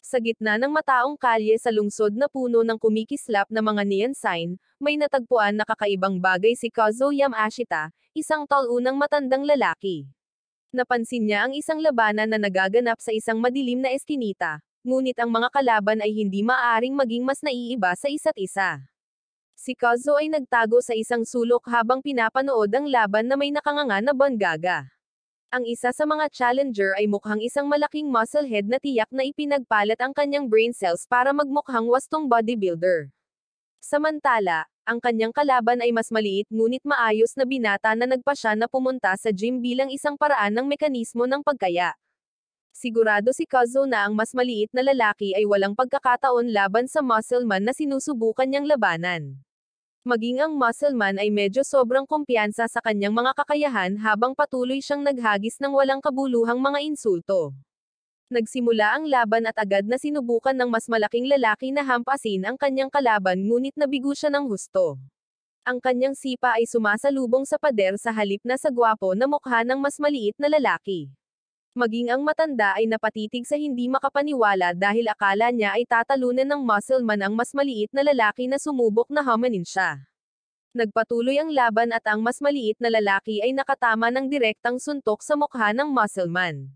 Sa gitna ng mataong kalye sa lungsod na puno ng kumikislap na mga neon sign, may natagpuan na kakaibang bagay si Kazuo Yamashita, isang taunang matandang lalaki. Napansin niya ang isang labanan na nagaganap sa isang madilim na eskinita, ngunit ang mga kalaban ay hindi maaaring maging mas naiiba sa isa't isa. Si Kazuo ay nagtago sa isang sulok habang pinapanood ang laban na may nakanganga na bangaga. Ang isa sa mga challenger ay mukhang isang malaking musclehead na tiyak na ipinagpalat ang kanyang brain cells para magmukhang wastong bodybuilder. Samantala, ang kanyang kalaban ay mas maliit ngunit maayos na binata na nagpasya na pumunta sa gym bilang isang paraan ng mekanismo ng pagkaya. Sigurado si Kazuo na ang mas maliit na lalaki ay walang pagkakataon laban sa muscleman na sinusubukan niyang labanan. Maging ang muscleman ay medyo sobrang kumpiyansa sa kanyang mga kakayahan habang patuloy siyang naghagis ng walang kabuluhang mga insulto. Nagsimula ang laban at agad na sinubukan ng mas malaking lalaki na hampasin ang kanyang kalaban ngunit nabigo siya ng husto. Ang kanyang sipa ay sumasalubong sa pader sa halip na sa gwapo na mukha ng mas maliit na lalaki. Maging ang matanda ay napatitig sa hindi makapaniwala dahil akala niya ay tatalunan ng muscleman ang mas maliit na lalaki na sumubok na hamanin siya. Nagpatuloy ang laban at ang mas maliit na lalaki ay nakatama ng direktang suntok sa mukha ng muscleman.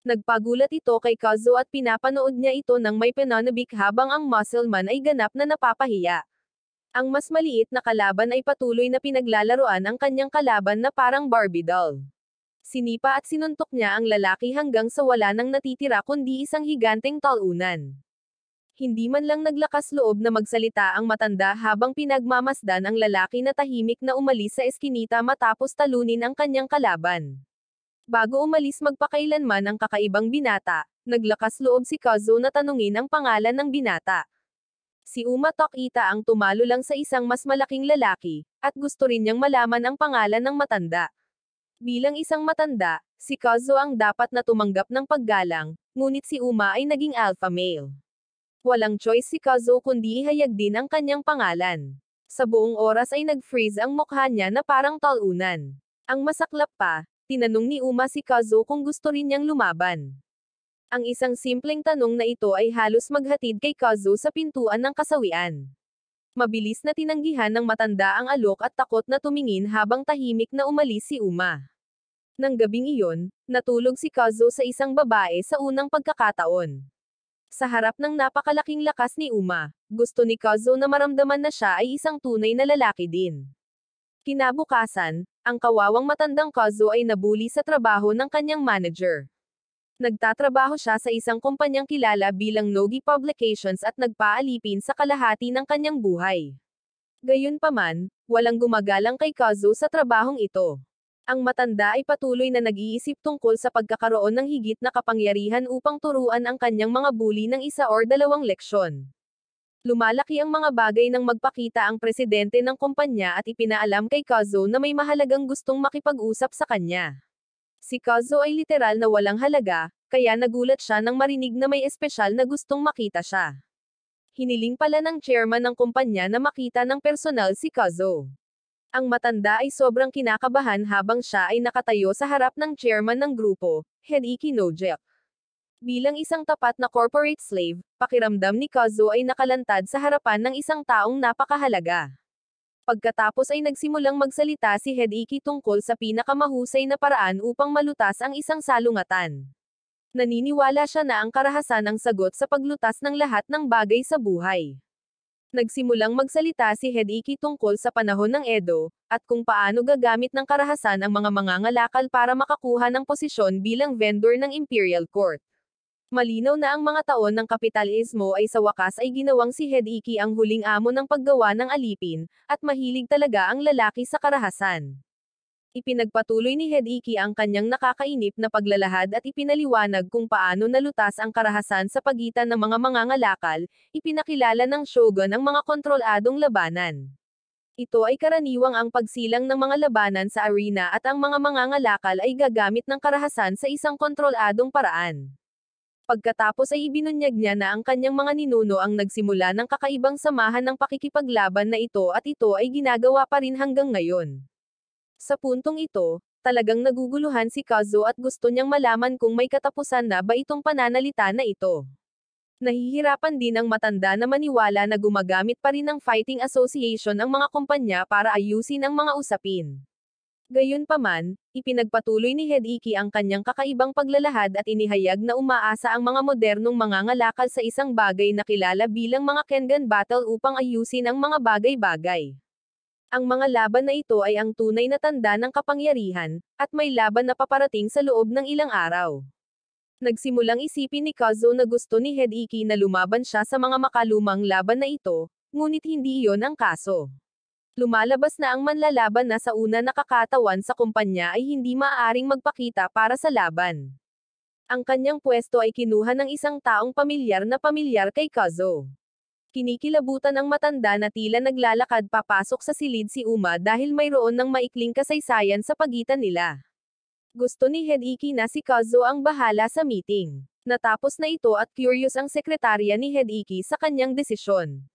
Nagpagulat ito kay Kazuo at pinapanood niya ito ng may pananabik habang ang muscleman ay ganap na napapahiya. Ang mas maliit na kalaban ay patuloy na pinaglalaruan ang kanyang kalaban na parang Barbie doll. Sinipa at sinuntok niya ang lalaki hanggang sa wala nang natitira kundi isang higanteng talunan. Hindi man lang naglakas loob na magsalita ang matanda habang pinagmamasdan ang lalaki na tahimik na umalis sa eskinita matapos talunin ang kanyang kalaban. Bago umalis magpakailanman ang kakaibang binata, naglakas loob si Kazuo na tanungin ang pangalan ng binata. Si Uma Tokita ang tumalo lang sa isang mas malaking lalaki, at gusto rin niyang malaman ang pangalan ng matanda. Bilang isang matanda, si Kazuo ang dapat na tumanggap ng paggalang, ngunit si Uma ay naging alpha male. Walang choice si Kazuo kundi ihayag din ang kanyang pangalan. Sa buong oras ay nag-freeze ang mukha niya na parang talunan. Ang masaklap pa, tinanong ni Uma si Kazuo kung gusto rin niyang lumaban. Ang isang simpleng tanong na ito ay halos maghatid kay Kazuo sa pintuan ng kasawian. Mabilis na tinanggihan ng matanda ang alok at takot na tumingin habang tahimik na umalis si Uma. Nang gabing iyon, natulog si Kazuo sa isang babae sa unang pagkakataon. Sa harap ng napakalaking lakas ni Uma, gusto ni Kazuo na maramdaman na siya ay isang tunay na lalaki din. Kinabukasan, ang kawawang matandang Kazuo ay nabuli sa trabaho ng kanyang manager. Nagtatrabaho siya sa isang kumpanyang kilala bilang Nogi Publications at nagpaalipin sa kalahati ng kanyang buhay. Gayunpaman, walang gumagalang kay Kazuo sa trabahong ito. Ang matanda ay patuloy na nag-iisip tungkol sa pagkakaroon ng higit na kapangyarihan upang turuan ang kanyang mga bully ng isa or dalawang leksyon. Lumalaki ang mga bagay nang magpakita ang presidente ng kumpanya at ipinaalam kay Kazuo na may mahalagang gustong makipag-usap sa kanya. Si Kazuo ay literal na walang halaga, kaya nagulat siya nang marinig na may espesyal na gustong makita siya. Hiniling pala ng chairman ng kumpanya na makita ng personal si Kazuo. Ang matanda ay sobrang kinakabahan habang siya ay nakatayo sa harap ng chairman ng grupo, Hideki Nojek. Bilang isang tapat na corporate slave, pakiramdam ni Kazuo ay nakalantad sa harapan ng isang taong napakahalaga. Pagkatapos ay nagsimulang magsalita si Hideki tungkol sa pinakamahusay na paraan upang malutas ang isang salungatan. Naniniwala siya na ang karahasan ang sagot sa paglutas ng lahat ng bagay sa buhay. Nagsimulang magsalita si Hideki tungkol sa panahon ng Edo, at kung paano gagamit ng karahasan ang mga mangangalakal para makakuha ng posisyon bilang vendor ng Imperial Court. Malinaw na ang mga taon ng kapitalismo ay sa wakas ay ginawang si Hideki ang huling amo ng paggawa ng alipin, at mahilig talaga ang lalaki sa karahasan. Ipinagpatuloy ni Hideki ang kanyang nakakainip na paglalahad at ipinaliwanag kung paano nalutas ang karahasan sa pagitan ng mga mangangalakal, ipinakilala ng shogun ang mga kontroladong labanan. Ito ay karaniwang ang pagsilang ng mga labanan sa arena at ang mga mangangalakal ay gagamit ng karahasan sa isang kontroladong paraan. Pagkatapos ay ibinunyag niya na ang kanyang mga ninuno ang nagsimula ng kakaibang samahan ng pakikipaglaban na ito at ito ay ginagawa pa rin hanggang ngayon. Sa puntong ito, talagang naguguluhan si Kazuo at gusto niyang malaman kung may katapusan na ba itong pananalita na ito. Nahihirapan din ang matanda na maniwala na gumagamit pa rin ng fighting association ang mga kumpanya para ayusin ang mga usapin. Gayunpaman, ipinagpatuloy ni Hideki ang kanyang kakaibang paglalahad at inihayag na umaasa ang mga modernong mangangalakal sa isang bagay na kilala bilang mga Kengan Battle upang ayusin ang mga bagay-bagay. Ang mga laban na ito ay ang tunay na tanda ng kapangyarihan, at may laban na paparating sa loob ng ilang araw. Nagsimulang isipin ni Kazuo na gusto ni Hideki na lumaban siya sa mga makalumang laban na ito, ngunit hindi iyon ang kaso. Lumalabas na ang manlalaban na sa una nakakatawan sa kumpanya ay hindi maaaring magpakita para sa laban. Ang kanyang pwesto ay kinuha ng isang taong pamilyar kay Kazuo. Kinikilabutan ang matanda na tila naglalakad papasok sa silid si Uma dahil mayroon ng maikling kasaysayan sa pagitan nila. Gusto ni Hideki na si Kazuo ang bahala sa meeting. Natapos na ito at curious ang sekretarya ni Hideki sa kanyang desisyon.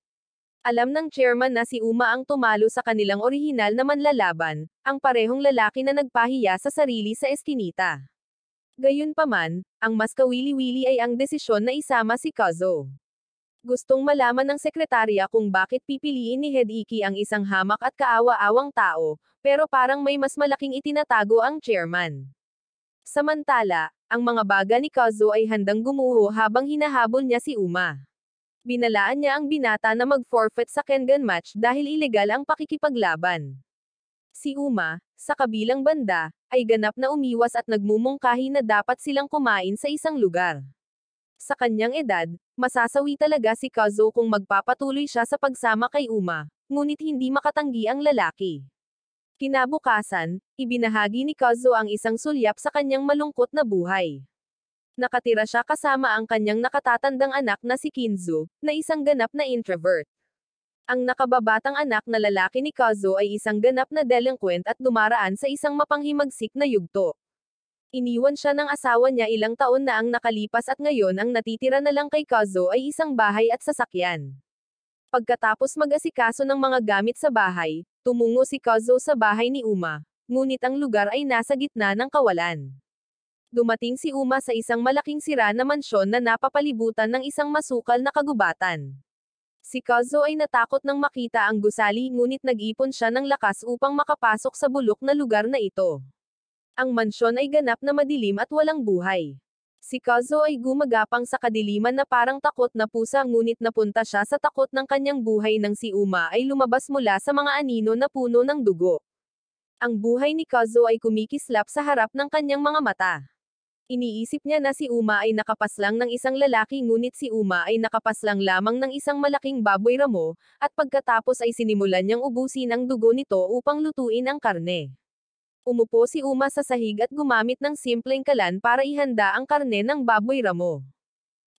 Alam ng chairman na si Uma ang tumalo sa kanilang orihinal na manlalaban, ang parehong lalaki na nagpahiya sa sarili sa eskinita. Gayunpaman, ang mas kawili-wili ay ang desisyon na isama si Kazuo. Gustong malaman ng sekretarya kung bakit pipiliin ni Hideki ang isang hamak at kaawa-awang tao, pero parang may mas malaking itinatago ang chairman. Samantala, ang mga baga ni Kazuo ay handang gumuho habang hinahabol niya si Uma. Binalaan niya ang binata na mag-forfeit sa Kengan match dahil ilegal ang pakikipaglaban. Si Uma, sa kabilang banda, ay ganap na umiwas at nagmumungkahi na dapat silang kumain sa isang lugar. Sa kanyang edad, masasawi talaga si Kazuo kung magpapatuloy siya sa pagsama kay Uma, ngunit hindi makatanggi ang lalaki. Kinabukasan, ibinahagi ni Kazuo ang isang sulyap sa kanyang malungkot na buhay. Nakatira siya kasama ang kanyang nakatatandang anak na si Kinzo, na isang ganap na introvert. Ang nakababatang anak na lalaki ni Kazuo ay isang ganap na delinquent at dumaraan sa isang mapanghimagsik na yugto. Iniwan siya ng asawa niya ilang taon na ang nakalipas at ngayon ang natitira na lang kay Kazuo ay isang bahay at sasakyan. Pagkatapos mag-asikaso ng mga gamit sa bahay, tumungo si Kazuo sa bahay ni Uma, ngunit ang lugar ay nasa gitna ng kawalan. Dumating si Uma sa isang malaking sira na mansyon na napapalibutan ng isang masukal na kagubatan. Si Kazuo ay natakot nang makita ang gusali ngunit nag-ipon siya ng lakas upang makapasok sa bulok na lugar na ito. Ang mansyon ay ganap na madilim at walang buhay. Si Kazuo ay gumagapang sa kadiliman na parang takot na pusa ngunit napunta siya sa takot ng kanyang buhay nang si Uma ay lumabas mula sa mga anino na puno ng dugo. Ang buhay ni Kazuo ay kumikislap sa harap ng kanyang mga mata. Iniisip niya na si Uma ay nakapaslang ng isang lalaki ngunit si Uma ay nakapaslang lamang ng isang malaking baboy ramo, at pagkatapos ay sinimulan niyang ubusin ang dugo nito upang lutuin ang karne. Umupo si Uma sa sahig at gumamit ng simpleng kalan para ihanda ang karne ng baboy ramo.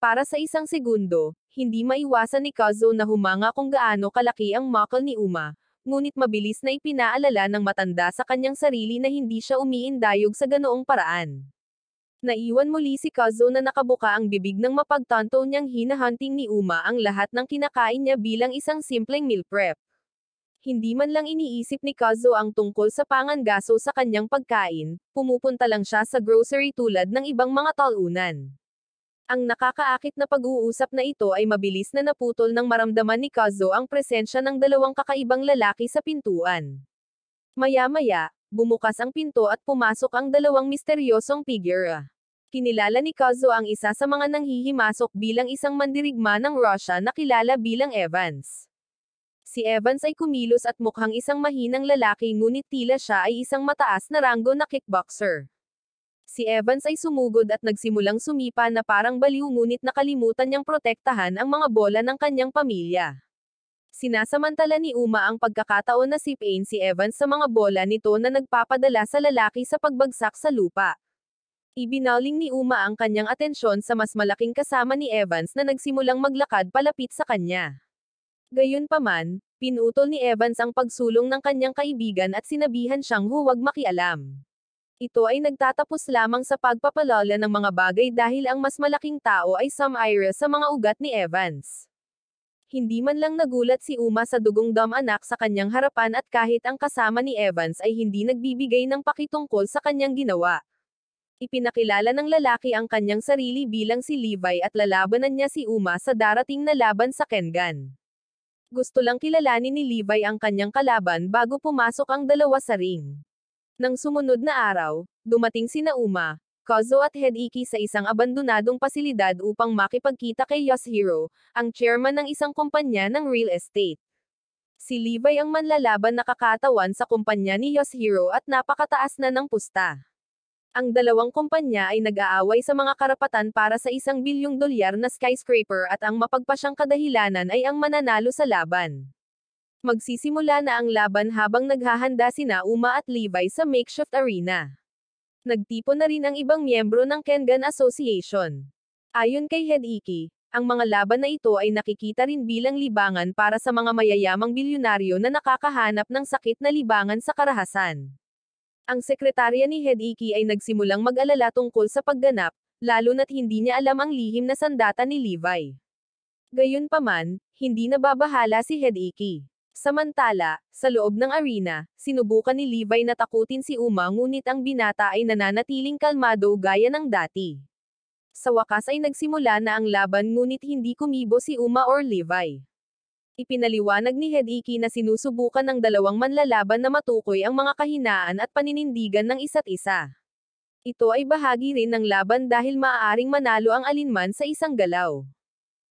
Para sa isang segundo, hindi maiwasan ni Kazuo na humanga kung gaano kalaki ang muscle ni Uma, ngunit mabilis na ipinaalala ng matanda sa kanyang sarili na hindi siya umiindayog sa ganoong paraan. Naiwan muli si Kazuo na nakabuka ang bibig ng mapagtanto niyang hinahunting ni Uma ang lahat ng kinakain niya bilang isang simpleng meal prep. Hindi man lang iniisip ni Kazuo ang tungkol sa pangangaso sa kanyang pagkain, pumupunta lang siya sa grocery tulad ng ibang mga talunan. Ang nakakaakit na pag-uusap na ito ay mabilis na naputol nang maramdaman ni Kazuo ang presensya ng dalawang kakaibang lalaki sa pintuan. Maya-maya, bumukas ang pinto at pumasok ang dalawang misteryosong figura. Kinilala ni Kazuo ang isa sa mga nanghihimasok bilang isang mandirigma ng Russia na kilala bilang Evans. Si Evans ay kumilos at mukhang isang mahinang lalaki ngunit tila siya ay isang mataas na ranggo na kickboxer. Si Evans ay sumugod at nagsimulang sumipa na parang baliw ngunit nakalimutan niyang protektahan ang mga bola ng kanyang pamilya. Sinasamantala ni Uma ang pagkakataon na sipain si Evans sa mga bola nito na nagpapadala sa lalaki sa pagbagsak sa lupa. Ibinauling ni Uma ang kanyang atensyon sa mas malaking kasama ni Evans na nagsimulang maglakad palapit sa kanya. Gayunpaman, pinutol ni Evans ang pagsulong ng kanyang kaibigan at sinabihan siyang huwag makialam. Ito ay nagtatapos lamang sa pagpapalala ng mga bagay dahil ang mas malaking tao ay sumira sa mga ugat ni Evans. Hindi man lang nagulat si Uma sa dugong anak sa kanyang harapan at kahit ang kasama ni Evans ay hindi nagbibigay ng pakitungkol sa kanyang ginawa. Ipinakilala ng lalaki ang kanyang sarili bilang si Levi at lalabanan niya si Uma sa darating na laban sa Kengan. Gusto lang kilalanin ni Levi ang kanyang kalaban bago pumasok ang dalawa sa ring. Nang sumunod na araw, dumating sina Uma, Kozo at Hideki sa isang abandonadong pasilidad upang makipagkita kay Yasuhiro, ang chairman ng isang kumpanya ng real estate. Si Levi ang manlalaban na kakatawan sa kumpanya ni Yasuhiro at napakataas na ng pusta. Ang dalawang kumpanya ay nag-aaway sa mga karapatan para sa $1 bilyong na skyscraper at ang mapagpasyang kadahilanan ay ang mananalo sa laban. Magsisimula na ang laban habang naghahanda sina Uma at Levi sa makeshift arena. Nagtipon na rin ang ibang miyembro ng Kengan Association. Ayon kay Hideki, ang mga laban na ito ay nakikita rin bilang libangan para sa mga mayayamang bilyonaryo na nakakahanap ng sakit na libangan sa karahasan. Ang sekretarya ni Hideki ay nagsimulang mag-alala tungkol sa pagganap, lalo na't hindi niya alam ang lihim na sandata ni Levi. Gayunpaman, hindi nababahala si Hideki. Samantala, sa loob ng arena, sinubukan ni Levi na takutin si Uma ngunit ang binata ay nananatiling kalmado gaya ng dati. Sa wakas ay nagsimula na ang laban ngunit hindi kumibo si Uma or Levi. Ipinaliwanag ni Hideki na sinusubukan ng dalawang manlalaban na matukoy ang mga kahinaan at paninindigan ng isa't isa. Ito ay bahagi rin ng laban dahil maaaring manalo ang alinman sa isang galaw.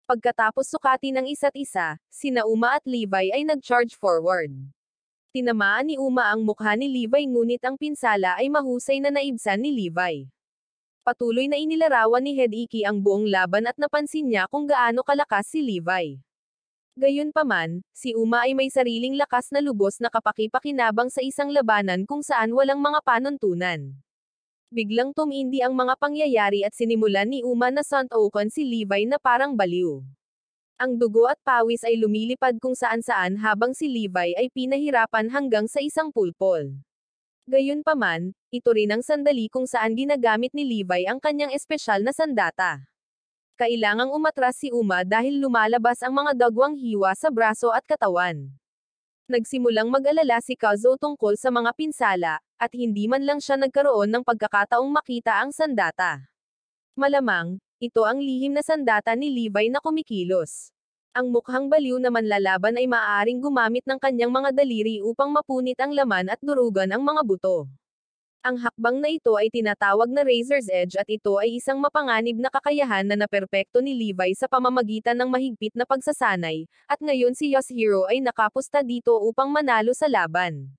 Pagkatapos sukatin ng isa't isa, sina Uma at Levi ay nag-charge forward. Tinamaan ni Uma ang mukha ni Levi ngunit ang pinsala ay mahusay na naibsan ni Levi. Patuloy na inilarawan ni Hideki ang buong laban at napansin niya kung gaano kalakas si Levi. Gayunpaman, si Uma ay may sariling lakas na lubos na kapaki-pakinabang sa isang labanan kung saan walang mga panuntunan. Biglang tumindi ang mga pangyayari at sinimulan ni Uma na suntokan si Levi na parang baliw. Ang dugo at pawis ay lumilipad kung saan-saan habang si Levi ay pinahirapan hanggang sa isang pulpol. Gayunpaman, ito rin ang sandali kung saan ginagamit ni Levi ang kanyang espesyal na sandata. Kailangang umatras si Uma dahil lumalabas ang mga dagwang hiwa sa braso at katawan. Nagsimulang mag-alala si Kozo tungkol sa mga pinsala, at hindi man lang siya nagkaroon ng pagkakataong makita ang sandata. Malamang, ito ang lihim na sandata ni Levi na kumikilos. Ang mukhang baliw na manlalaban ay maaaring gumamit ng kanyang mga daliri upang mapunit ang laman at durugan ang mga buto. Ang hakbang na ito ay tinatawag na Razor's Edge at ito ay isang mapanganib na kakayahan na naperpekto ni Levi sa pamamagitan ng mahigpit na pagsasanay, at ngayon si Yasuhiro ay nakapusta dito upang manalo sa laban.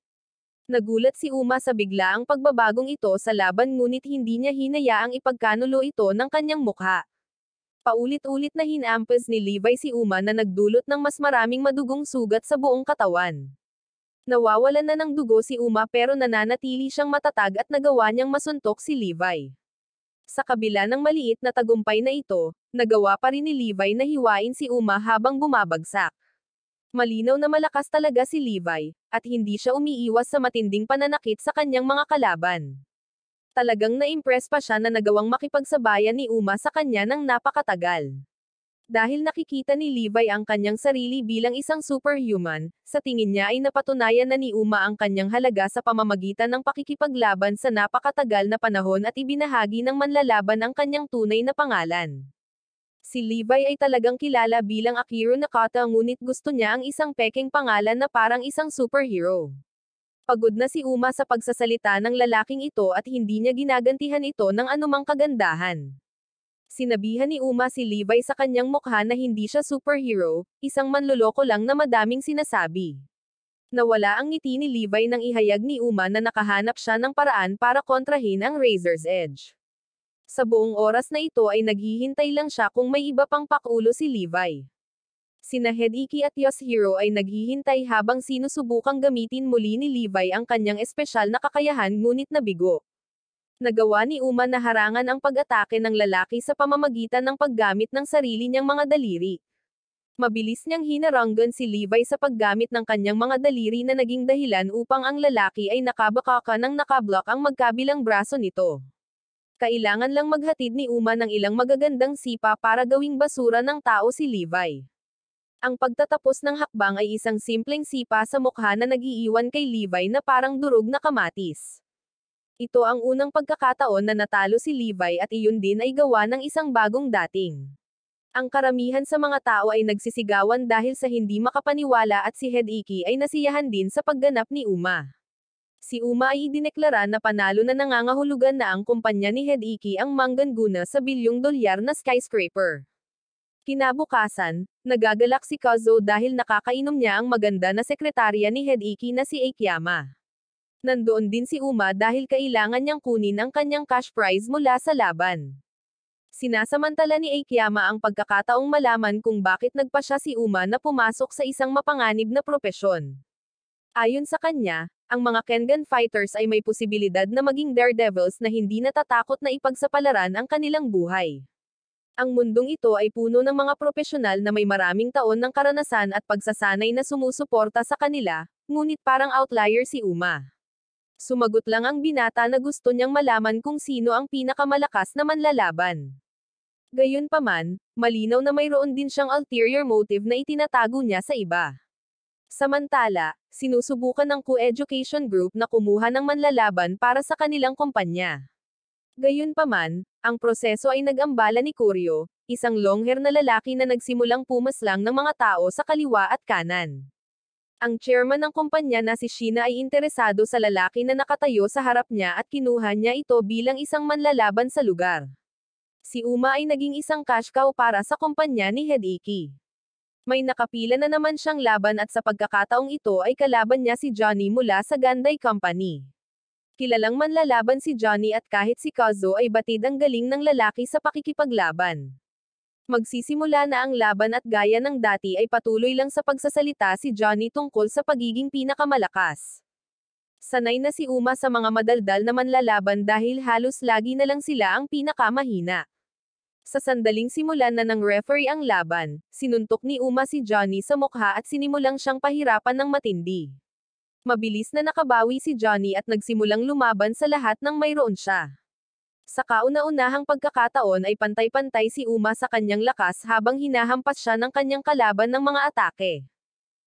Nagulat si Uma sa biglaang pagbabagong ito sa laban ngunit hindi niya hinayaang ipagkanulo ito ng kanyang mukha. Paulit-ulit na hinampes ni Levi si Uma na nagdulot ng mas maraming madugong sugat sa buong katawan. Nawawalan na ng dugo si Uma pero nananatili siyang matatag at nagawa niyang masuntok si Levi. Sa kabila ng maliit na tagumpay na ito, nagawa pa rin ni Levi na hiwain si Uma habang bumabagsak. Malinaw na malakas talaga si Levi, at hindi siya umiiwas sa matinding pananakit sa kanyang mga kalaban. Talagang na-impress pa siya na nagawang makipagsabayan ni Uma sa kanya ng napakatagal. Dahil nakikita ni Levi ang kanyang sarili bilang isang superhuman, sa tingin niya ay napatunayan na ni Uma ang kanyang halaga sa pamamagitan ng pakikipaglaban sa napakatagal na panahon at ibinahagi ng manlalaban ang kanyang tunay na pangalan. Si Levi ay talagang kilala bilang Akiro Nakata ngunit gusto niya ang isang pekeng pangalan na parang isang superhero. Pagod na si Uma sa pagsasalita ng lalaking ito at hindi niya ginagantihan ito ng anumang kagandahan. Sinabihan ni Uma si Levi sa kanyang mukha na hindi siya superhero, isang manloloko lang na madaming sinasabi. Nawala ang ngiti ni Levi nang ihayag ni Uma na nakahanap siya ng paraan para kontrahin ang Razor's Edge. Sa buong oras na ito ay naghihintay lang siya kung may iba pang pakulo si Levi. Sina Hideki at Yasuhiro ay naghihintay habang sinusubukang gamitin muli ni Levi ang kanyang espesyal na kakayahan ngunit nabigo. Nagawa ni Uma na harangan ang pag-atake ng lalaki sa pamamagitan ng paggamit ng sarili niyang mga daliri. Mabilis niyang hinaranggan si Levi sa paggamit ng kanyang mga daliri na naging dahilan upang ang lalaki ay nakabakaka ng nakablock ang magkabilang braso nito. Kailangan lang maghatid ni Uma ng ilang magagandang sipa para gawing basura ng tao si Levi. Ang pagtatapos ng hakbang ay isang simpleng sipa sa mukha na nag-iiwan kay Levi na parang durog na kamatis. Ito ang unang pagkakataon na natalo si Levi at iyon din ay gawa ng isang bagong dating. Ang karamihan sa mga tao ay nagsisigawan dahil sa hindi makapaniwala at si Hideki ay nasiyahan din sa pagganap ni Uma. Si Uma ay idineklara na panalo na nangangahulugan na ang kumpanya ni Hideki ang mangganguna sa $1 bilyong na skyscraper. Kinabukasan, nagagalak si Kazuo dahil nakakainom niya ang maganda na sekretarya ni Hideki na si Akiyama. Nandoon din si Uma dahil kailangan niyang kunin ang kanyang cash prize mula sa laban. Sinasamantala ni Akiyama ang pagkakataong malaman kung bakit nagpasya si Uma na pumasok sa isang mapanganib na propesyon. Ayon sa kanya, ang mga Kengan fighters ay may posibilidad na maging daredevils na hindi natatakot na ipagsapalaran ang kanilang buhay. Ang mundong ito ay puno ng mga profesional na may maraming taon ng karanasan at pagsasanay na sumusuporta sa kanila, ngunit parang outlier si Uma. Sumagot lang ang binata na gusto niyang malaman kung sino ang pinakamalakas na manlalaban. Gayunpaman, malinaw na mayroon din siyang ulterior motive na itinatago niya sa iba. Samantala, sinusubukan ng Co-Education Group na kumuha ng manlalaban para sa kanilang kumpanya. Gayunpaman, ang proseso ay nag-ambala ni Kuryo, isang long-hair na lalaki na nagsimulang pumaslang ng mga tao sa kaliwa at kanan. Ang chairman ng kumpanya na si Shina ay interesado sa lalaki na nakatayo sa harap niya at kinuha niya ito bilang isang manlalaban sa lugar. Si Uma ay naging isang cash cow para sa kumpanya ni Hideki. May nakapila na naman siyang laban at sa pagkakataong ito ay kalaban niya si Johnny mula sa Gandai Company. Kilalang manlalaban si Johnny at kahit si Kazuo ay batid ang galing ng lalaki sa pakikipaglaban. Magsisimula na ang laban at gaya ng dati ay patuloy lang sa pagsasalita si Johnny tungkol sa pagiging pinakamalakas. Sanay na si Uma sa mga madaldal na manlalaban dahil halos lagi na lang sila ang pinakamahina. Sa sandaling simulan na ng referee ang laban, sinuntok ni Uma si Johnny sa mukha at sinimulang siyang pahirapan ng matindi. Mabilis na nakabawi si Johnny at nagsimulang lumaban sa lahat ng mayroon siya. Sa kauna-unahang pagkakataon ay pantay-pantay si Uma sa kanyang lakas habang hinahampas siya ng kanyang kalaban ng mga atake.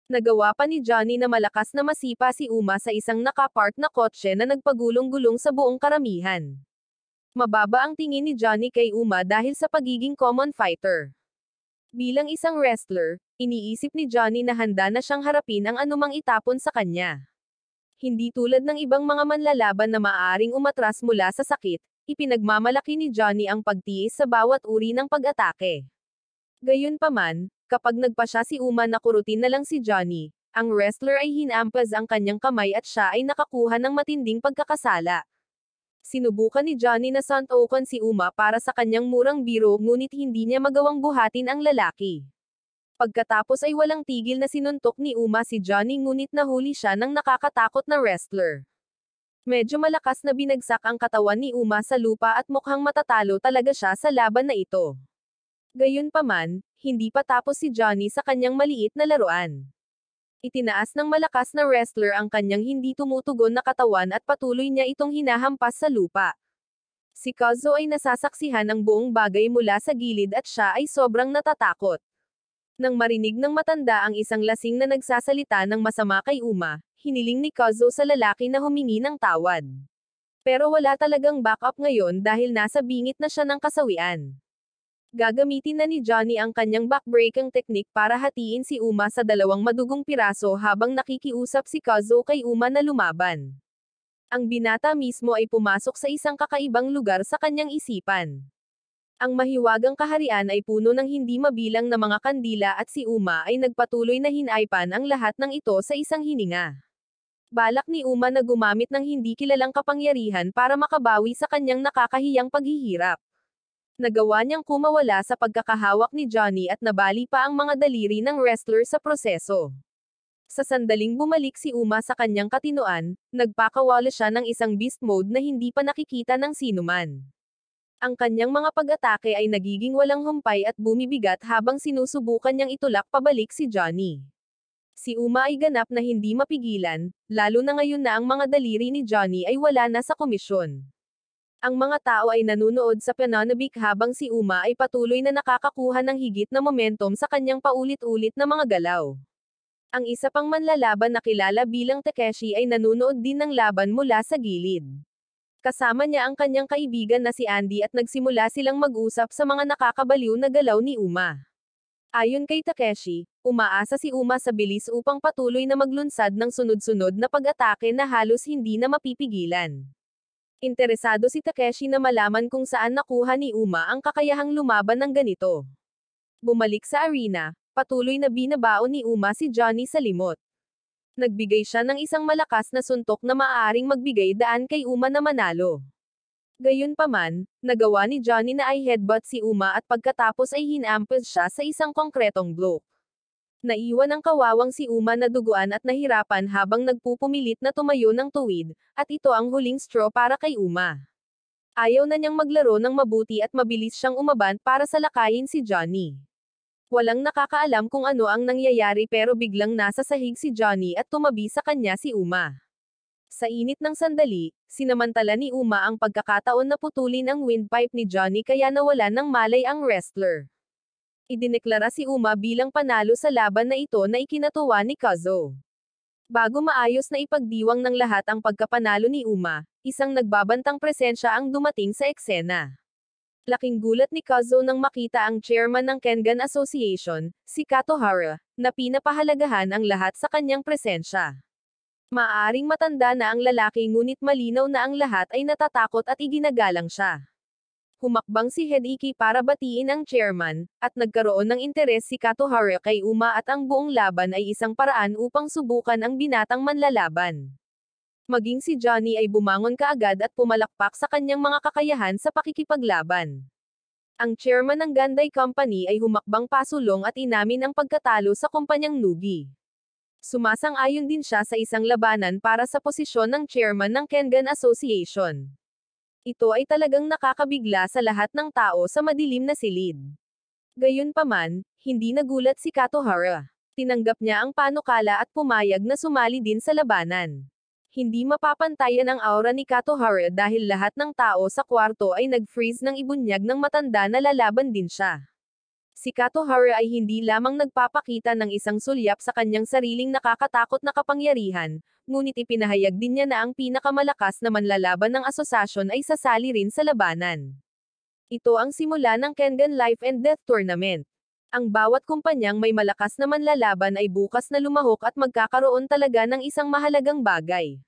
Nagawa pa ni Johnny na malakas na masipa si Uma sa isang nakapark na kotse na nagpagulong-gulong sa buong karamihan. Mababa ang tingin ni Johnny kay Uma dahil sa pagiging common fighter. Bilang isang wrestler, iniisip ni Johnny na handa na siyang harapin ang anumang itapon sa kanya. Hindi tulad ng ibang mga manlalaban na maaaring umatras mula sa sakit, ipinagmamalaki ni Johnny ang pagtiis sa bawat uri ng pag-atake. Gayunpaman, kapag nagpasya si Uma na kurutin na lang si Johnny, ang wrestler ay hinampas ang kanyang kamay at siya ay nakakuha ng matinding pagkakasala. Sinubukan ni Johnny na suntokan si Uma para sa kanyang murang biro ngunit hindi niya magawang buhatin ang lalaki. Pagkatapos ay walang tigil na sinuntok ni Uma si Johnny ngunit nahuli siya ng nakakatakot na wrestler. Medyo malakas na binagsak ang katawan ni Uma sa lupa at mukhang matatalo talaga siya sa laban na ito. Gayunpaman, hindi pa tapos si Johnny sa kanyang maliit na laruan. Itinaas ng malakas na wrestler ang kanyang hindi tumutugon na katawan at patuloy niya itong hinahampas sa lupa. Si Kazuo ay nasasaksihan ang buong bagay mula sa gilid at siya ay sobrang natatakot. Nang marinig ng matanda ang isang lasing na nagsasalita ng masama kay Uma, hiniling ni Kazuo sa lalaki na humingi ng tawad. Pero wala talagang backup ngayon dahil nasa bingit na siya ng kasawian. Gagamitin na ni Johnny ang kanyang backbreaking technique para hatiin si Uma sa dalawang madugong piraso habang nakikiusap si Kazuo kay Uma na lumaban. Ang binata mismo ay pumasok sa isang kakaibang lugar sa kanyang isipan. Ang mahiwagang kaharian ay puno ng hindi mabilang na mga kandila at si Uma ay nagpatuloy na hinaypan ang lahat ng ito sa isang hininga. Balak ni Uma na gumamit ng hindi kilalang kapangyarihan para makabawi sa kanyang nakakahiyang paghihirap. Nagawa niyang kumawala sa pagkakahawak ni Johnny at nabali pa ang mga daliri ng wrestler sa proseso. Sa sandaling bumalik si Uma sa kanyang katinoan, nagpakawala siya ng isang beast mode na hindi pa nakikita ng sinuman. Ang kanyang mga pag-atake ay nagiging walang humpay at bumibigat habang sinusubukan niyang itulak pabalik si Johnny. Si Uma ay ganap na hindi mapigilan, lalo na ngayon na ang mga daliri ni Johnny ay wala na sa komisyon. Ang mga tao ay nanunood sa pananabik habang si Uma ay patuloy na nakakakuha ng higit na momentum sa kanyang paulit-ulit na mga galaw. Ang isa pang manlalaban na kilala bilang Takeshi ay nanunood din ng laban mula sa gilid. Kasama niya ang kanyang kaibigan na si Andy at nagsimula silang mag-usap sa mga nakakabaliw na galaw ni Uma. Ayon kay Takeshi, umaasa si Uma sa bilis upang patuloy na maglunsad ng sunod-sunod na pag-atake na halos hindi na mapipigilan. Interesado si Takeshi na malaman kung saan nakuha ni Uma ang kakayahang lumaban ng ganito. Bumalik sa arena, patuloy na binabaon ni Uma si Johnny sa limot. Nagbigay siya ng isang malakas na suntok na maaaring magbigay daan kay Uma na manalo. Gayunpaman, nagawa ni Johnny na ay headbutt si Uma at pagkatapos ay hinampus siya sa isang konkretong blow. Naiwan ang kawawang si Uma na duguan at nahirapan habang nagpupumilit na tumayo ng tuwid, at ito ang huling straw para kay Uma. Ayaw na niyang maglaro ng mabuti at mabilis siyang umaban para salakayin si Johnny. Walang nakakaalam kung ano ang nangyayari pero biglang nasa sahig si Johnny at tumabi sa kanya si Uma. Sa init ng sandali, sinamantala ni Uma ang pagkakataon na putulin ang windpipe ni Johnny kaya nawalan ng malay ang wrestler. Idineklara si Uma bilang panalo sa laban na ito na ikinatuwa ni Kazuo. Bago maayos na ipagdiwang ng lahat ang pagkapanalo ni Uma, isang nagbabantang presensya ang dumating sa eksena. Laking gulat ni Kazuo nang makita ang chairman ng Kengan Association, si Kato Hara, na pinapahalagahan ang lahat sa kanyang presensya. Maaaring matanda na ang lalaki ngunit malinaw na ang lahat ay natatakot at iginagalang siya. Humakbang si Hideki para batiin ang chairman, at nagkaroon ng interes si Kato Hara kay Uma at ang buong laban ay isang paraan upang subukan ang binatang manlalaban. Maging si Johnny ay bumangon kaagad at pumalakpak sa kanyang mga kakayahan sa pakikipaglaban. Ang chairman ng Gandai Company ay humakbang pasulong at inamin ang pagkatalo sa kumpanyang Nugi. Sumasang-ayon din siya sa isang labanan para sa posisyon ng chairman ng Kengan Association. Ito ay talagang nakakabigla sa lahat ng tao sa madilim na silid. Gayunpaman, hindi nagulat si Kato Hara. Tinanggap niya ang panukala at pumayag na sumali din sa labanan. Hindi mapapantayan ang aura ni Kato Hara dahil lahat ng tao sa kwarto ay nag-freeze nang ibunyag ng matanda na lalaban din siya. Si Kato Hara ay hindi lamang nagpapakita ng isang sulyap sa kanyang sariling nakakatakot na kapangyarihan, ngunit ipinahayag din niya na ang pinakamalakas na manlalaban ng asosasyon ay sasali rin sa labanan. Ito ang simula ng Kengan Life and Death Tournament. Ang bawat kumpanyang may malakas na manlalaban ay bukas na lumahok at magkakaroon talaga ng isang mahalagang bagay.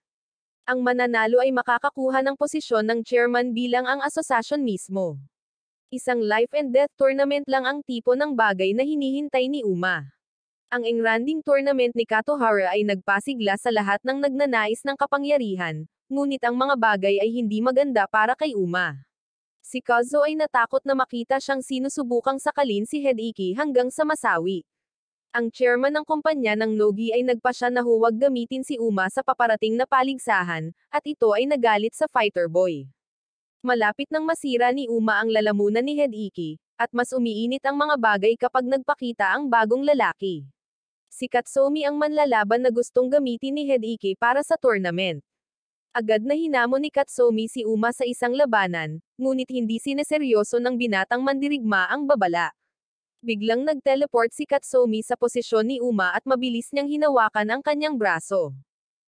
Ang mananalo ay makakakuha ng posisyon ng chairman bilang ang asosasyon mismo. Isang life and death tournament lang ang tipo ng bagay na hinihintay ni Uma. Ang engranding tournament ni Kato Hara ay nagpasigla sa lahat ng nagnanais ng kapangyarihan, ngunit ang mga bagay ay hindi maganda para kay Uma. Si Kazuo ay natakot na makita siyang sinusubukang sakalin si Hideki hanggang sa masawi. Ang chairman ng kumpanya ng Nogi ay nagpasya na huwag gamitin si Uma sa paparating na paligsahan, at ito ay nagalit sa fighter boy. Malapit nang masira ni Uma ang lalamunan ni Hideki, at mas umiinit ang mga bagay kapag nagpakita ang bagong lalaki. Si Katsomi ang manlalaban na gustong gamitin ni Hideki para sa tournament. Agad na hinamon ni Katsomi si Uma sa isang labanan, ngunit hindi sineseryoso ng binatang mandirigma ang babala. Biglang nag-teleport si Katsomi sa posisyon ni Uma at mabilis niyang hinawakan ang kanyang braso.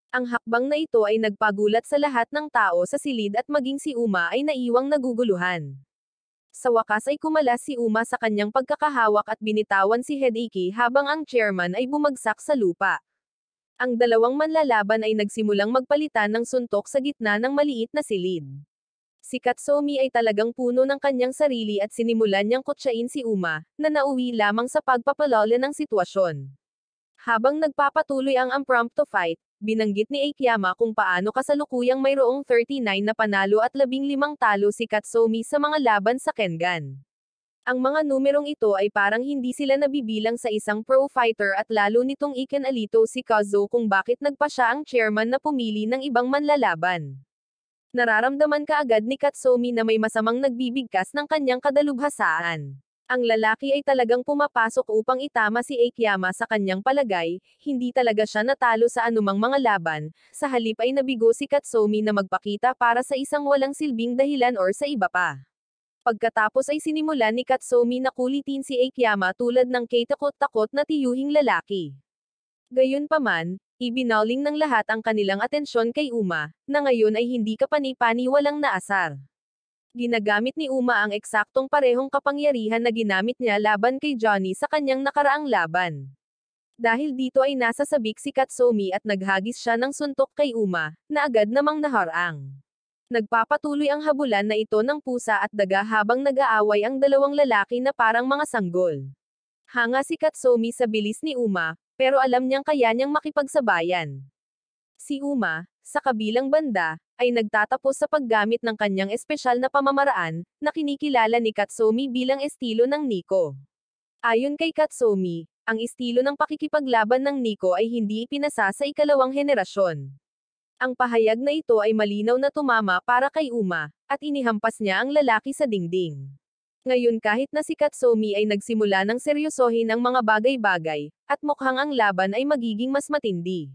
Ang hakbang na ito ay nagpagulat sa lahat ng tao sa silid at maging si Uma ay naiwang naguguluhan. Sa wakas ay kumalas si Uma sa kanyang pagkakahawak at binitawan si Hideki habang ang chairman ay bumagsak sa lupa. Ang dalawang manlalaban ay nagsimulang magpalitan ng suntok sa gitna ng maliit na silid. Si Katsomi ay talagang puno ng kanyang sarili at sinimulan niyang kutsain si Uma, na nauwi lamang sa pagpapalala ng sitwasyon. Habang nagpapatuloy ang impromptu fight, binanggit ni Akiyama kung paano kasalukuyang mayroong 39 na panalo at 15 talo si Katsomi sa mga laban sa Kengan. Ang mga numerong ito ay parang hindi sila nabibilang sa isang pro fighter at lalo nitong ikinalito si Kazuo kung bakit nagpa siya ang chairman na pumili ng ibang manlalaban. Nararamdaman kaagad ni Katsomi na may masamang nagbibigkas ng kanyang kadalubhasaan. Ang lalaki ay talagang pumapasok upang itama si Akiyama sa kanyang palagay, hindi talaga siya natalo sa anumang mga laban, sa halip ay nabigo si Katsomi na magpakita para sa isang walang silbing dahilan or sa iba pa. Pagkatapos ay sinimulan ni Katsomi na kulitin si Akiyama tulad ng kay takot-takot na tiyuhing lalaki. Gayunpaman, Ibinauling ng lahat ang kanilang atensyon kay Uma, na ngayon ay hindi kapani-paniwalang naasar. Ginagamit ni Uma ang eksaktong parehong kapangyarihan na ginamit niya laban kay Johnny sa kanyang nakaraang laban. Dahil dito ay nasa sabik si Katsomi at naghagis siya ng suntok kay Uma, na agad namang naharang. Nagpapatuloy ang habulan na ito ng pusa at daga habang nag-aaway ang dalawang lalaki na parang mga sanggol. Hanga si Katsomi sa bilis ni Uma, pero alam niyang kaya niyang makipagsabayan. Si Uma, sa kabilang banda, ay nagtatapos sa paggamit ng kanyang espesyal na pamamaraan, na kinikilala ni Katsomi bilang estilo ng Nico. Ayon kay Katsomi, ang estilo ng pakikipaglaban ng Nico ay hindi ipinasa sa ikalawang henerasyon. Ang pahayag na ito ay malinaw na tumama para kay Uma, at inihampas niya ang lalaki sa dingding. Ngayon kahit na si Katsomi ay nagsimula ng seryosohin ang mga bagay-bagay, at mukhang ang laban ay magiging mas matindi.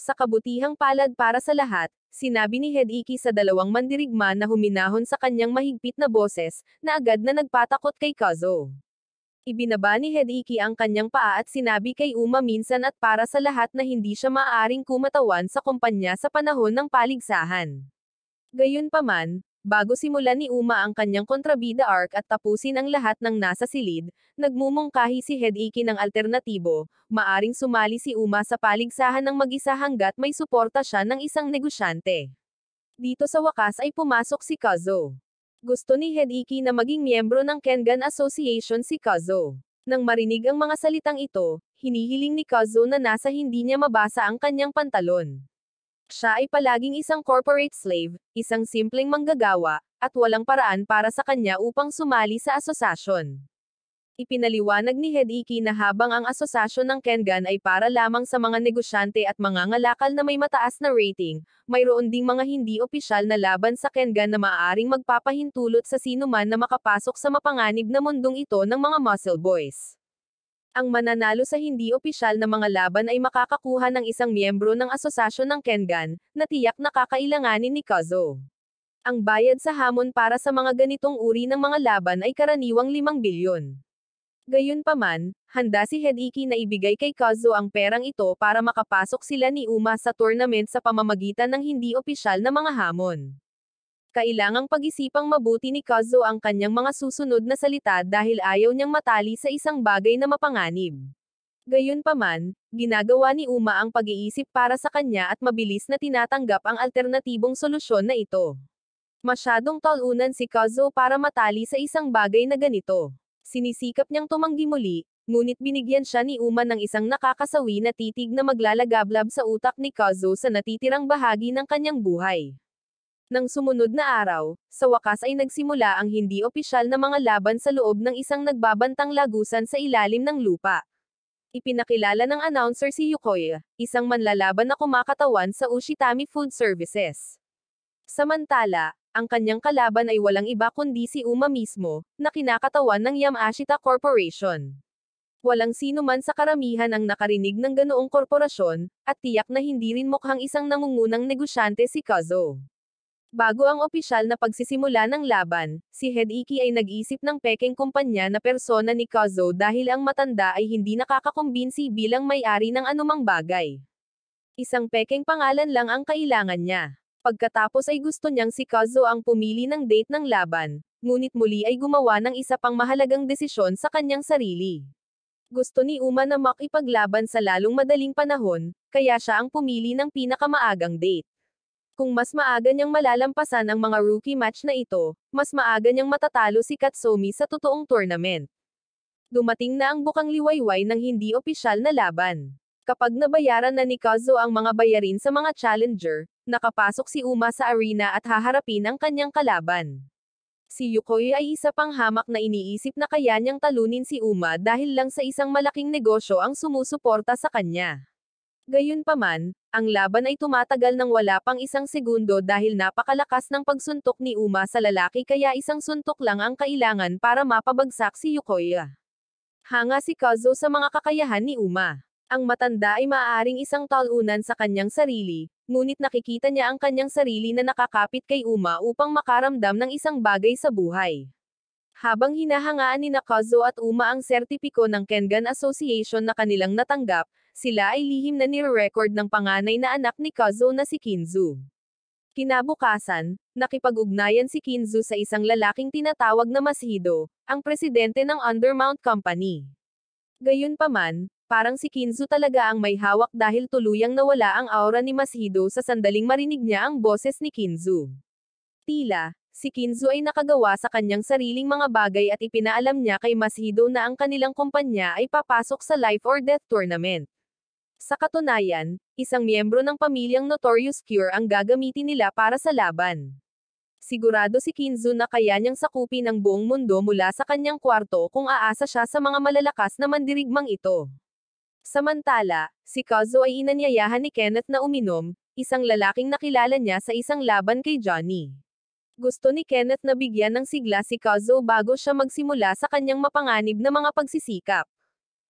Sa kabutihang palad para sa lahat, sinabi ni Hideki sa dalawang mandirigma na huminahon sa kanyang mahigpit na boses, na agad na nagpatakot kay Kazo. Ibinaba ni Hideki ang kanyang paa at sinabi kay Uma minsan at para sa lahat na hindi siya maaaring kumatawan sa kumpanya sa panahon ng paligsahan. Gayunpaman, bago simulan ni Uma ang kanyang kontrabida arc at tapusin ang lahat ng nasa silid, nagmumungkahi si Hideki ng alternatibo, maaring sumali si Uma sa paligsahan ng mag-isa hanggat may suporta siya ng isang negosyante. Dito sa wakas ay pumasok si Kazo. Gusto ni Hideki na maging miyembro ng Kengan Association si Kazo. Nang marinig ang mga salitang ito, hinihiling ni Kazo na nasa hindi niya mabasa ang kanyang pantalon. Siya ay palaging isang corporate slave, isang simpleng manggagawa, at walang paraan para sa kanya upang sumali sa asosasyon. Ipinaliwanag ni Hideki na habang ang asosasyon ng Kengan ay para lamang sa mga negosyante at mga ngalakal na may mataas na rating, mayroon ding mga hindi opisyal na laban sa Kengan na maaaring magpapahintulot sa sinuman na makapasok sa mapanganib na mundong ito ng mga muscle boys. Ang mananalo sa hindi opisyal na mga laban ay makakakuha ng isang miyembro ng asosasyon ng Kengan, na tiyak na kakailanganin ni Kazo. Ang bayad sa hamon para sa mga ganitong uri ng mga laban ay karaniwang 5 bilyon. Gayunpaman, handa si Hideki na ibigay kay Kazo ang perang ito para makapasok sila ni Uma sa tournament sa pamamagitan ng hindi opisyal na mga hamon. Kailangang pag-isipang mabuti ni Kazo ang kanyang mga susunod na salita dahil ayaw niyang matali sa isang bagay na mapanganib. Gayunpaman, ginagawa ni Uma ang pag-iisip para sa kanya at mabilis na tinatanggap ang alternatibong solusyon na ito. Masyadong talunan si Kazo para matali sa isang bagay na ganito. Sinisikap niyang tumanggi muli, ngunit binigyan siya ni Uma ng isang nakakasawi na titig na maglalagablab sa utak ni Kazo sa natitirang bahagi ng kanyang buhay. Nang sumunod na araw, sa wakas ay nagsimula ang hindi opisyal na mga laban sa loob ng isang nagbabantang lagusan sa ilalim ng lupa. Ipinakilala ng announcer si Yukoya, isang manlalaban na kumakatawan sa Ushitami Food Services. Samantala, ang kanyang kalaban ay walang iba kundi si Uma mismo, na kinakatawan ng Yamashita Corporation. Walang sino man sa karamihan ang nakarinig ng ganoong korporasyon, at tiyak na hindi rin mukhang isang nangungunang negosyante si Kazo. Bago ang opisyal na pagsisimula ng laban, si Hideki ay nag-isip ng pekeng kumpanya na persona ni Kazo dahil ang matanda ay hindi nakakakumbinsi bilang may-ari ng anumang bagay. Isang pekeng pangalan lang ang kailangan niya. Pagkatapos ay gusto niyang si Kazo ang pumili ng date ng laban, ngunit muli ay gumawa ng isa pang mahalagang desisyon sa kanyang sarili. Gusto ni Uma na makipaglaban sa lalong madaling panahon, kaya siya ang pumili ng pinakamaagang date. Kung mas maaga niyang malalampasan ang mga rookie match na ito, mas maaga niyang matatalo si Katsomi sa totoong tournament. Dumating na ang bukang liwayway ng hindi opisyal na laban. Kapag nabayaran na ni Kazo ang mga bayarin sa mga challenger, nakapasok si Uma sa arena at haharapin ang kanyang kalaban. Si Yukoy ay isa pang hamak na iniisip na kaya niyang talunin si Uma dahil lang sa isang malaking negosyo ang sumusuporta sa kanya. Gayunpaman, ang laban ay tumatagal ng wala pang isang segundo dahil napakalakas ng pagsuntok ni Uma sa lalaki kaya isang suntok lang ang kailangan para mapabagsak si Yukoy. Hanga si Kazo sa mga kakayahan ni Uma. Ang matanda ay maaaring isang talunan sa kanyang sarili, ngunit nakikita niya ang kanyang sarili na nakakapit kay Uma upang makaramdam ng isang bagay sa buhay. Habang hinahangaan ni Kazo at Uma ang sertipiko ng Kengan Association na kanilang natanggap, sila ay lihim na nire-record ng panganay na anak ni Kazuo na si Kinzu. Kinabukasan, nakipag-ugnayan si Kinzu sa isang lalaking tinatawag na Mashido, ang presidente ng Undermount Company. Gayunpaman, parang si Kinzu talaga ang may hawak dahil tuluyang nawala ang aura ni Mashido sa sandaling marinig niya ang boses ni Kinzu. Tila, si Kinzu ay nakagawa sa kanyang sariling mga bagay at ipinaalam niya kay Mashido na ang kanilang kumpanya ay papasok sa life or death tournament. Sa katunayan, isang miyembro ng pamilyang Notorious Cure ang gagamitin nila para sa laban. Sigurado si Kinzu na kaya niyang sakupin ang buong mundo mula sa kanyang kwarto kung aasa siya sa mga malalakas na mandirigmang ito. Samantala, si Kazuo ay inanyayahan ni Kenneth na uminom, isang lalaking nakilala niya sa isang laban kay Johnny. Gusto ni Kenneth na bigyan ng sigla si Kazuo bago siya magsimula sa kanyang mapanganib na mga pagsisikap.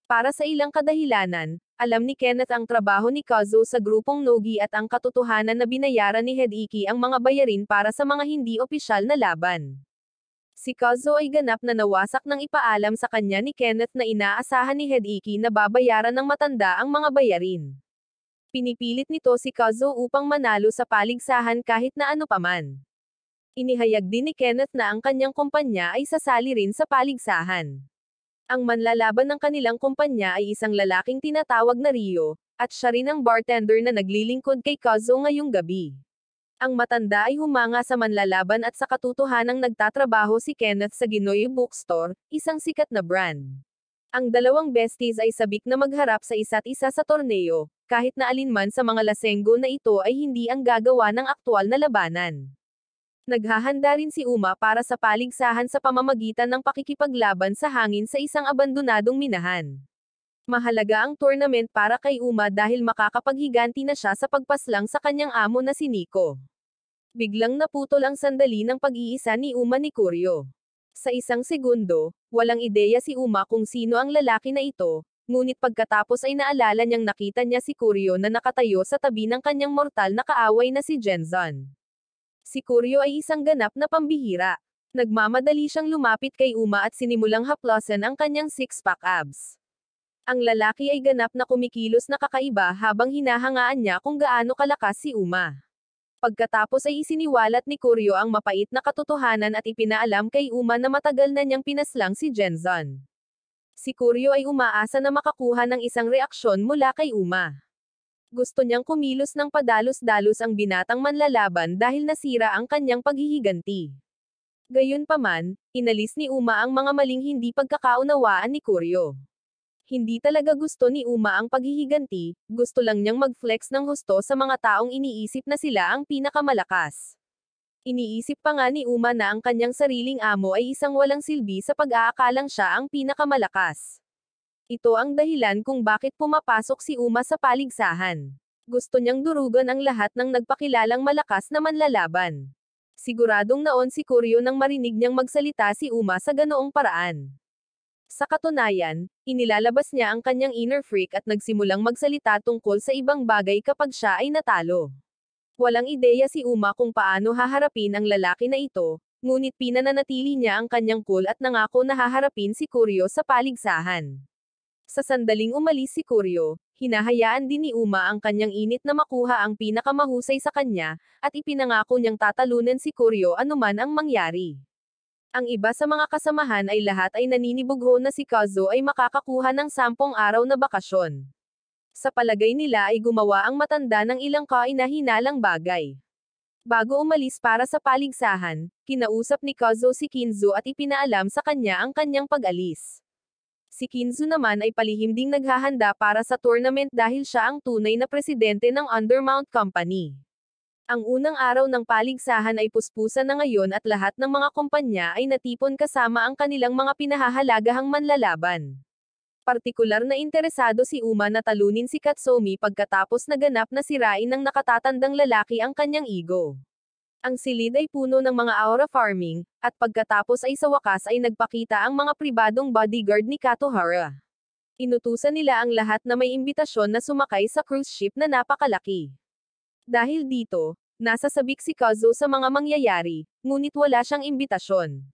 Para sa ilang kadahilanan, alam ni Kenneth ang trabaho ni Kazuo sa grupong Nogi at ang katotohanan na binayaran ni Hideki ang mga bayarin para sa mga hindi opisyal na laban. Si Kazuo ay ganap na nawasak nang ipaalam sa kanya ni Kenneth na inaasahan ni Hideki na babayaran ng matanda ang mga bayarin. Pinipilit nito si Kazuo upang manalo sa paligsahan kahit na ano paman. Inihayag din ni Kenneth na ang kanyang kumpanya ay sasali rin sa paligsahan. Ang manlalaban ng kanilang kumpanya ay isang lalaking tinatawag na Rio, at siya rin ang bartender na naglilingkod kay Kazuo ngayong gabi. Ang matanda ay humanga sa manlalaban at sa katotohanang nagtatrabaho si Kenneth sa Ginoy Bookstore, isang sikat na brand. Ang dalawang besties ay sabik na magharap sa isa't isa sa torneo, kahit na alinman sa mga lasenggo na ito ay hindi ang gagawa ng aktwal na labanan. Naghahanda rin si Uma para sa paligsahan sa pamamagitan ng pakikipaglaban sa hangin sa isang abandonadong minahan. Mahalaga ang tournament para kay Uma dahil makakapaghiganti na siya sa pagpaslang sa kanyang amo na si Nico. Biglang naputol ang sandali ng pag-iisa ni Uma ni Kuryo. Sa isang segundo, walang ideya si Uma kung sino ang lalaki na ito, ngunit pagkatapos ay naalala niyang nakita niya si Kuryo na nakatayo sa tabi ng kanyang mortal na kaaway na si Genzon. Si Kuryo ay isang ganap na pambihira. Nagmamadali siyang lumapit kay Uma at sinimulang haplasan ang kanyang six-pack abs. Ang lalaki ay ganap na kumikilos na kakaiba habang hinahangaan niya kung gaano kalakas si Uma. Pagkatapos ay isiniwalat ni Kuryo ang mapait na katotohanan at ipinaalam kay Uma na matagal na niyang pinaslang si Genzon. Si Kuryo ay umaasa na makakuha ng isang reaksyon mula kay Uma. Gusto niyang kumilos ng padalos-dalos ang binatang manlalaban dahil nasira ang kanyang paghihiganti. Gayunpaman, inalis ni Uma ang mga maling hindi pagkakaunawaan ni Kuryo. Hindi talaga gusto ni Uma ang paghihiganti, gusto lang niyang mag-flex ng husto sa mga taong iniisip na sila ang pinakamalakas. Iniisip pa nga ni Uma na ang kanyang sariling amo ay isang walang silbi sa pag-aakalang siya ang pinakamalakas. Ito ang dahilan kung bakit pumapasok si Uma sa paligsahan. Gusto niyang durugan ang lahat ng nagpakilalang malakas na manlalaban. Siguradong naon si Kuryo nang marinig niyang magsalita si Uma sa ganoong paraan. Sa katunayan, inilalabas niya ang kanyang inner freak at nagsimulang magsalita tungkol sa ibang bagay kapag siya ay natalo. Walang ideya si Uma kung paano haharapin ang lalaki na ito, ngunit pinananatili niya ang kanyang cool at nangako na haharapin si Kuryo sa paligsahan. Sa sandaling umalis si Kuryo, hinahayaan din ni Uma ang kanyang init na makuha ang pinakamahusay sa kanya, at ipinangako niyang tatalunan si Kuryo anuman ang mangyari. Ang iba sa mga kasamahan ay lahat ay naninibugho na si Kazuo ay makakakuha ng 10 araw na bakasyon. Sa palagay nila ay gumawa ang matanda ng ilang kainahinalang bagay. Bago umalis para sa paligsahan, kinausap ni Kazuo si Kinzu at ipinaalam sa kanya ang kanyang pag-alis. Si Kinzu naman ay palihim ding naghahanda para sa tournament dahil siya ang tunay na presidente ng Undermount Company. Ang unang araw ng paligsahan ay puspusan na ngayon at lahat ng mga kumpanya ay natipon kasama ang kanilang mga pinahahalagahang manlalaban. Partikular na interesado si Uma na talunin si Katsomi pagkatapos naganap na sirain ng nakatatandang lalaki ang kanyang ego. Ang silid ay puno ng mga aura farming, at pagkatapos ay sa wakas ay nagpakita ang mga pribadong bodyguard ni Katohara. Inutusan nila ang lahat na may imbitasyon na sumakay sa cruise ship na napakalaki. Dahil dito, nasa sabik si Kazuo sa mga mangyayari, ngunit wala siyang imbitasyon.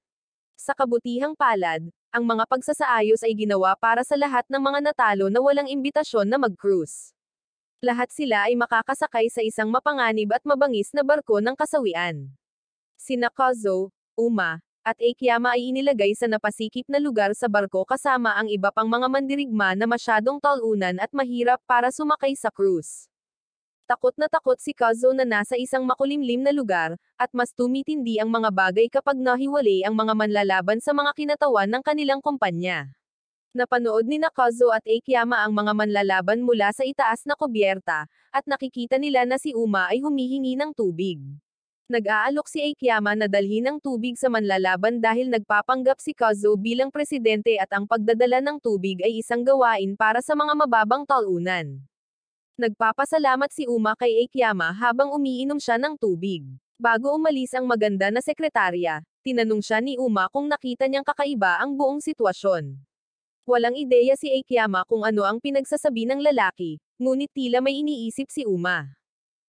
Sa kabutihang palad, Ang mga pagsasaayos ay ginawa para sa lahat ng mga natalo na walang imbitasyon na mag-cruise. Lahat sila ay makakasakay sa isang mapanganib at mabangis na barko ng kasawian. Sina Kazuo, Uma, at Akiyama ay inilagay sa napasikip na lugar sa barko kasama ang iba pang mga mandirigma na masyadong talunan at mahirap para sumakay sa cruise. Takot na takot si Kazuo na nasa isang makulimlim na lugar, at mas tumitindi ang mga bagay kapag nahiwalay ang mga manlalaban sa mga kinatawan ng kanilang kumpanya. Napanood ni Kazuo at Akiyama ang mga manlalaban mula sa itaas na kubyerta, at nakikita nila na si Uma ay humihingi ng tubig. Nag-aalok si Akiyama na dalhin ng tubig sa manlalaban dahil nagpapanggap si Kazuo bilang presidente at ang pagdadala ng tubig ay isang gawain para sa mga mababang talunan. Nagpapasalamat si Uma kay Akiyama habang umiinom siya ng tubig. Bago umalis ang maganda na sekretarya, tinanong siya ni Uma kung nakita niyang kakaiba ang buong sitwasyon. Walang ideya si Akiyama kung ano ang pinagsasabi ng lalaki, ngunit tila may iniisip si Uma.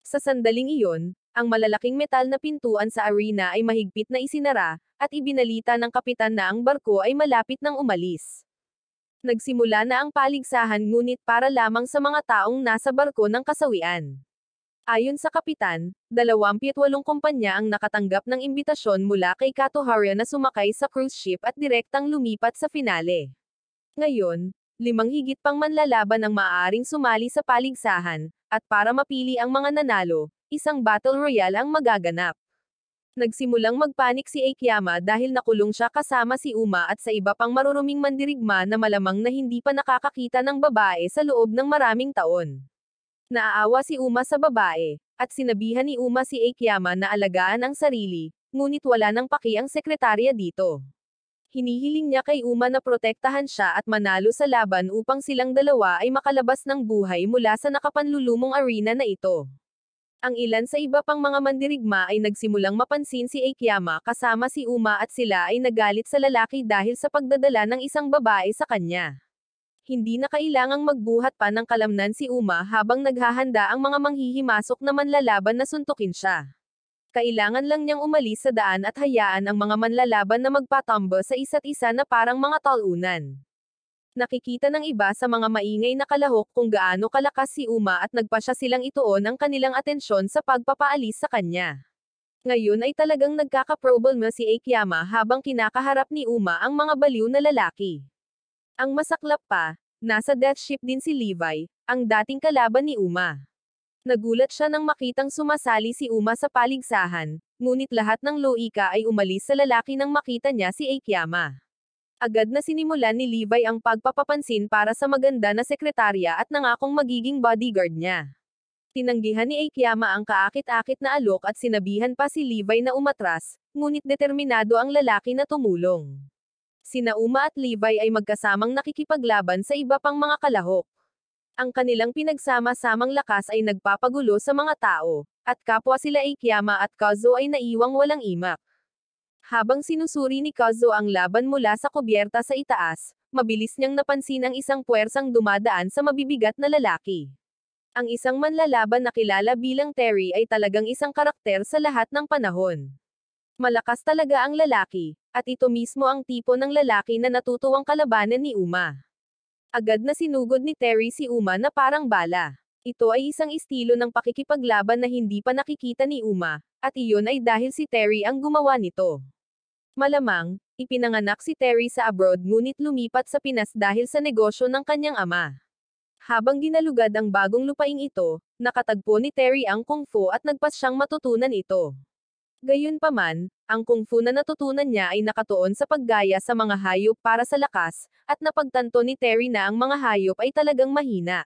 Sa sandaling iyon, ang malalaking metal na pintuan sa arena ay mahigpit na isinara, at ibinalita ng kapitan na ang barko ay malapit nang umalis. Nagsimula na ang paligsahan ngunit para lamang sa mga taong nasa barko ng kasawian. Ayon sa kapitan, 28 kumpanya ang nakatanggap ng imbitasyon mula kay Katohara na sumakay sa cruise ship at direktang lumipat sa finale. Ngayon, 5 higit pang manlalaban ang maaaring sumali sa paligsahan, at para mapili ang mga nanalo, isang battle royale ang magaganap. Nagsimulang magpanik si Akiyama dahil nakulong siya kasama si Uma at sa iba pang maruruming mandirigma na malamang na hindi pa nakakakita ng babae sa loob ng maraming taon. Naaawa si Uma sa babae, at sinabihan ni Uma si Akiyama na alagaan ang sarili, ngunit wala nang paki ang sekretarya dito. Hinihiling niya kay Uma na protektahan siya at manalo sa laban upang silang dalawa ay makalabas ng buhay mula sa nakapanlulumong arena na ito. Ang ilan sa iba pang mga mandirigma ay nagsimulang mapansin si Akiyama kasama si Uma at sila ay nagalit sa lalaki dahil sa pagdadala ng isang babae sa kanya. Hindi na kailangang magbuhat pa ng kalamnan si Uma habang naghahanda ang mga manghihimasok na manlalaban na suntukin siya. Kailangan lang niyang umalis sa daan at hayaan ang mga manlalaban na magpatambo sa isa't isa na parang mga talunan. Nakikita ng iba sa mga maingay na kalahok kung gaano kalakas si Uma at nagpasya silang ituon ang kanilang atensyon sa pagpapaalis sa kanya. Ngayon ay talagang nagkakaproblema si Akiyama habang kinakaharap ni Uma ang mga baliw na lalaki. Ang masaklap pa, nasa death ship din si Levi, ang dating kalaban ni Uma. Nagulat siya nang makitang sumasali si Uma sa paligsahan, ngunit lahat ng loika ay umalis sa lalaki nang makita niya si Akiyama. Agad na sinimulan ni Levi ang pagpapapansin para sa maganda na sekretarya at nangakong magiging bodyguard niya. Tinanggihan ni Akiyama ang kaakit-akit na alok at sinabihan pa si Levi na umatras, ngunit determinado ang lalaki na tumulong. Sina Uma at Levi ay magkasamang nakikipaglaban sa iba pang mga kalahok. Ang kanilang pinagsama-samang lakas ay nagpapagulo sa mga tao, at kapwa sila Akiyama at Kazuo ay naiwang walang imak. Habang sinusuri ni Kazuo ang laban mula sa kubyerta sa itaas, mabilis niyang napansin ang isang puwersang dumadaan sa mabibigat na lalaki. Ang isang manlalaban na kilala bilang Terry ay talagang isang karakter sa lahat ng panahon. Malakas talaga ang lalaki, at ito mismo ang tipo ng lalaki na natutuwang kalabanan ni Uma. Agad na sinugod ni Terry si Uma na parang bala. Ito ay isang estilo ng pakikipaglaban na hindi pa nakikita ni Uma, at iyon ay dahil si Terry ang gumawa nito. Malamang, ipinanganak si Terry sa abroad ngunit lumipat sa Pinas dahil sa negosyo ng kanyang ama. Habang ginalugad ang bagong lupaing ito, nakatagpo ni Terry ang Kung Fu at nagpas siyang matutunan ito. Gayunpaman, ang Kung Fu na natutunan niya ay nakatuon sa paggaya sa mga hayop para sa lakas, at napagtanto ni Terry na ang mga hayop ay talagang mahina.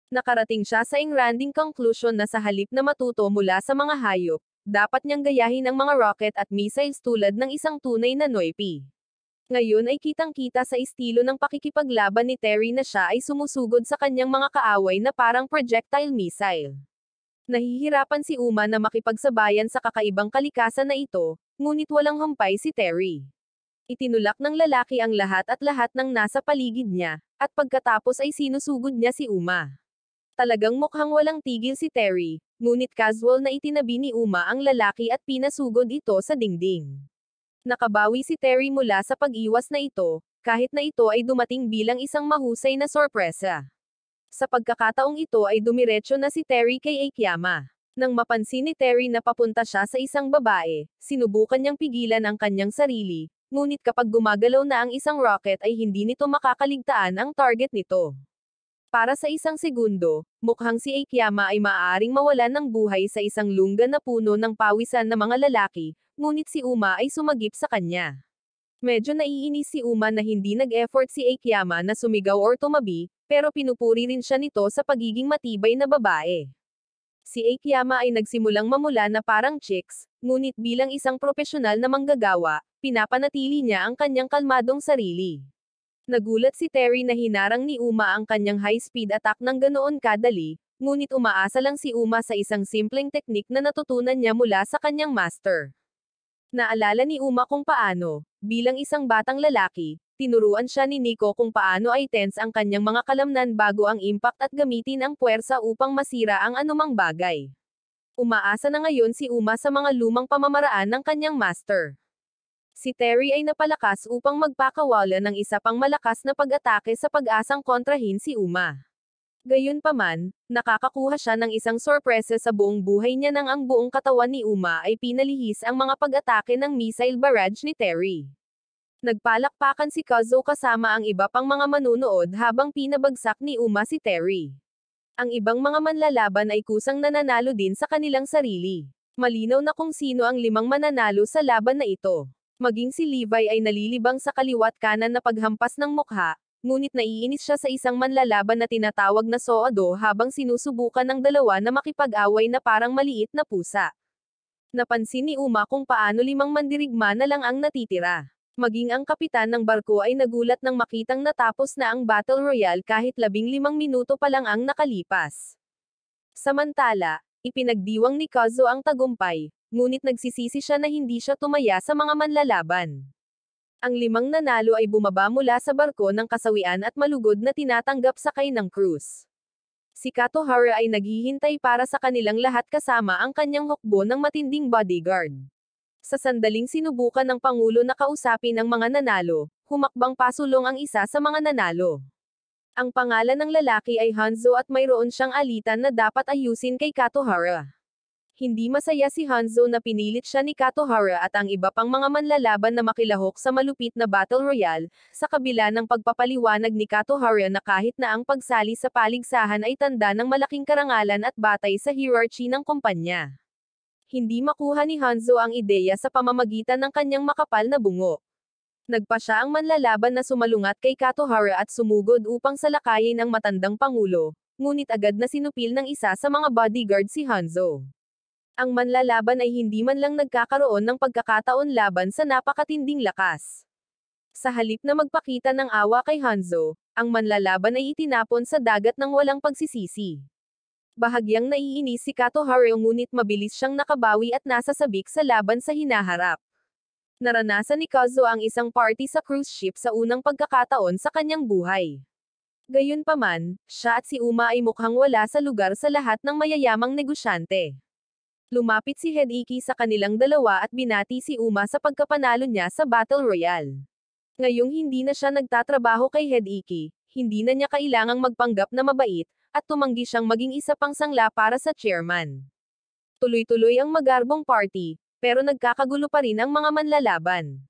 Nakarating siya sa engranding conclusion na sa halip na matuto mula sa mga hayop, dapat niyang gayahin ang mga rocket at missiles tulad ng isang tunay na Noipi. Ngayon ay kitang-kita sa estilo ng pakikipaglaban ni Terry na siya ay sumusugod sa kanyang mga kaaway na parang projectile missile. Nahihirapan si Uma na makipagsabayan sa kakaibang kalikasan na ito, ngunit walang humpay si Terry. Itinulak ng lalaki ang lahat ng nasa paligid niya, at pagkatapos ay sinusugod niya si Uma. Talagang mukhang walang tigil si Terry, ngunit casual na itinabi ni Uma ang lalaki at pinasugod ito sa dingding. Nakabawi si Terry mula sa pag-iwas na ito, kahit na ito ay dumating bilang isang mahusay na sorpresa. Sa pagkakataong ito ay dumiretso na si Terry kay Akiyama. Nang mapansin ni Terry na papunta siya sa isang babae, sinubukan niyang pigilan ang kanyang sarili, ngunit kapag gumagalaw na ang isang rocket ay hindi nito makakaligtaan ang target nito. Para sa isang segundo, mukhang si Akiyama ay maaaring mawalan ng buhay sa isang lungga na puno ng pawisan na mga lalaki, ngunit si Uma ay sumagip sa kanya. Medyo naiinis si Uma na hindi nag-effort si Akiyama na sumigaw or tumabi, pero pinupuri rin siya nito sa pagiging matibay na babae. Si Akiyama ay nagsimulang mamula na parang chicks, ngunit bilang isang propesyonal na manggagawa, pinapanatili niya ang kanyang kalmadong sarili. Nagulat si Terry na hinarang ni Uma ang kanyang high-speed attack ng ganoon kadali, ngunit umaasa lang si Uma sa isang simpleng teknik na natutunan niya mula sa kanyang master. Naalala ni Uma kung paano, bilang isang batang lalaki, tinuruan siya ni Nico kung paano ay tense ang kanyang mga kalamnan bago ang impact at gamitin ang puwersa upang masira ang anumang bagay. Umaasa na ngayon si Uma sa mga lumang pamamaraan ng kanyang master. Si Terry ay napalakas upang magpakawala ng isa pang malakas na pag-atake sa pag-asang kontrahin si Uma. Gayunpaman, nakakakuha siya ng isang sorpresa sa buong buhay niya nang ang buong katawan ni Uma ay pinalihis ang mga pag-atake ng missile barrage ni Terry. Nagpalakpakan si Kazuo kasama ang iba pang mga manunood habang pinabagsak ni Uma si Terry. Ang ibang mga manlalaban ay kusang nananalo din sa kanilang sarili. Malinaw na kung sino ang limang mananalo sa laban na ito. Maging si Levi ay nalilibang sa kaliwat kanan na paghampas ng mukha, ngunit naiinis siya sa isang manlalaban na tinatawag na Soado habang sinusubukan ng dalawa na makipag-away na parang maliit na pusa. Napansin ni Uma kung paano limang mandirigma na lang ang natitira. Maging ang kapitan ng barko ay nagulat nang makitang natapos na ang Battle Royale kahit 15 minuto pa lang ang nakalipas. Samantala, ipinagdiwang ni Kazuo ang tagumpay, ngunit nagsisisi siya na hindi siya tumaya sa mga manlalaban. Ang limang nanalo ay bumaba mula sa barko ng kasawian at malugod na tinatanggap sakay ng cruise. Si Katohara ay naghihintay para sa kanilang lahat kasama ang kanyang hukbo ng matinding bodyguard. Sa sandaling sinubukan ng Pangulo na kausapin ang mga nanalo, humakbang pasulong ang isa sa mga nanalo. Ang pangalan ng lalaki ay Hanzo at mayroon siyang alitan na dapat ayusin kay Katohara. Hindi masaya si Hanzo na pinilit siya ni Katohara at ang iba pang mga manlalaban na makilahok sa malupit na Battle Royale, sa kabila ng pagpapaliwanag ni Katohara na kahit na ang pagsali sa paligsahan ay tanda ng malaking karangalan at batay sa hierarchy ng kumpanya. Hindi makuha ni Hanzo ang ideya sa pamamagitan ng kanyang makapal na bungo. Nagpa siya ang manlalaban na sumalungat kay Katohara at sumugod upang salakayin ang matandang pangulo, ngunit agad na sinupil ng isa sa mga bodyguard si Hanzo. Ang manlalaban ay hindi man lang nagkakaroon ng pagkakataon laban sa napakatinding lakas. Sa halip na magpakita ng awa kay Hanzo, ang manlalaban ay itinapon sa dagat ng walang pagsisisi. Bahagyang naiinis si Katohara ngunit mabilis siyang nakabawi at nasasabik sa laban sa hinaharap. Naranasan ni Kazuo ang isang party sa cruise ship sa unang pagkakataon sa kanyang buhay. Gayunpaman, siya at si Uma ay mukhang wala sa lugar sa lahat ng mayayamang negosyante. Lumapit si Hideki sa kanilang dalawa at binati si Uma sa pagkapanalo niya sa Battle Royale. Ngayong hindi na siya nagtatrabaho kay Hideki, hindi na niya kailangang magpanggap na mabait, at tumanggi siyang maging isa pang sangla para sa chairman. Tuloy-tuloy ang magarbong party, pero nagkakagulo pa rin ang mga manlalaban.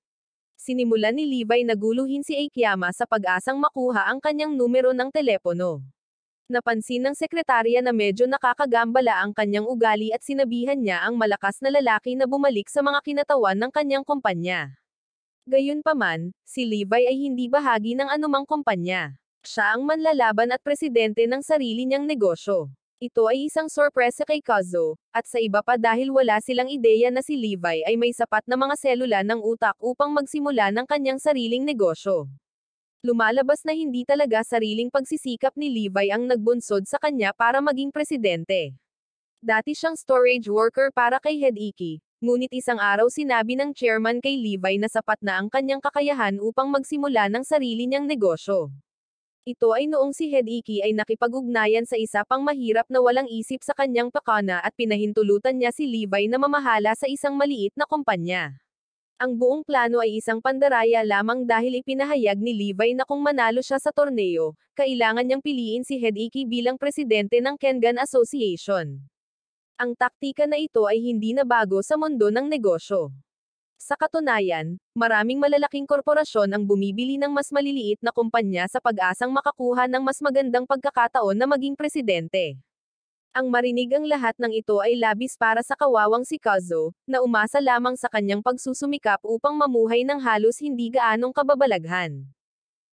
Sinimulan ni Levi na guluhin si Akiyama sa pag-asang makuha ang kanyang numero ng telepono. Napansin ng sekretarya na medyo nakakagambala ang kanyang ugali at sinabihan niya ang malakas na lalaki na bumalik sa mga kinatawan ng kanyang kumpanya. Gayunpaman, si Levi ay hindi bahagi ng anumang kumpanya. Siya ang manlalaban at presidente ng sarili niyang negosyo. Ito ay isang sorpresa kay Kazuo, at sa iba pa dahil wala silang ideya na si Levi ay may sapat na mga selula ng utak upang magsimula ng kanyang sariling negosyo. Lumalabas na hindi talaga sariling pagsisikap ni Levi ang nagbunsod sa kanya para maging presidente. Dati siyang storage worker para kay Hideki, ngunit isang araw sinabi ng chairman kay Levi na sapat na ang kanyang kakayahan upang magsimula ng sarili niyang negosyo. Ito ay noong si Hideki ay nakipag-ugnayan sa isa pang mahirap na walang isip sa kanyang pakana at pinahintulutan niya si Levi na mamahala sa isang maliit na kumpanya. Ang buong plano ay isang pandaraya lamang dahil ipinahayag ni Levi na kung manalo siya sa torneo, kailangan niyang piliin si Hideki bilang presidente ng Kengan Association. Ang taktika na ito ay hindi na bago sa mundo ng negosyo. Sa katunayan, maraming malalaking korporasyon ang bumibili ng mas maliliit na kumpanya sa pag-asang makakuha ng mas magandang pagkakataon na maging presidente. Ang marinig ang lahat ng ito ay labis para sa kawawang si Kazo, na umasa lamang sa kanyang pagsusumikap upang mamuhay ng halos hindi gaanong kababalaghan.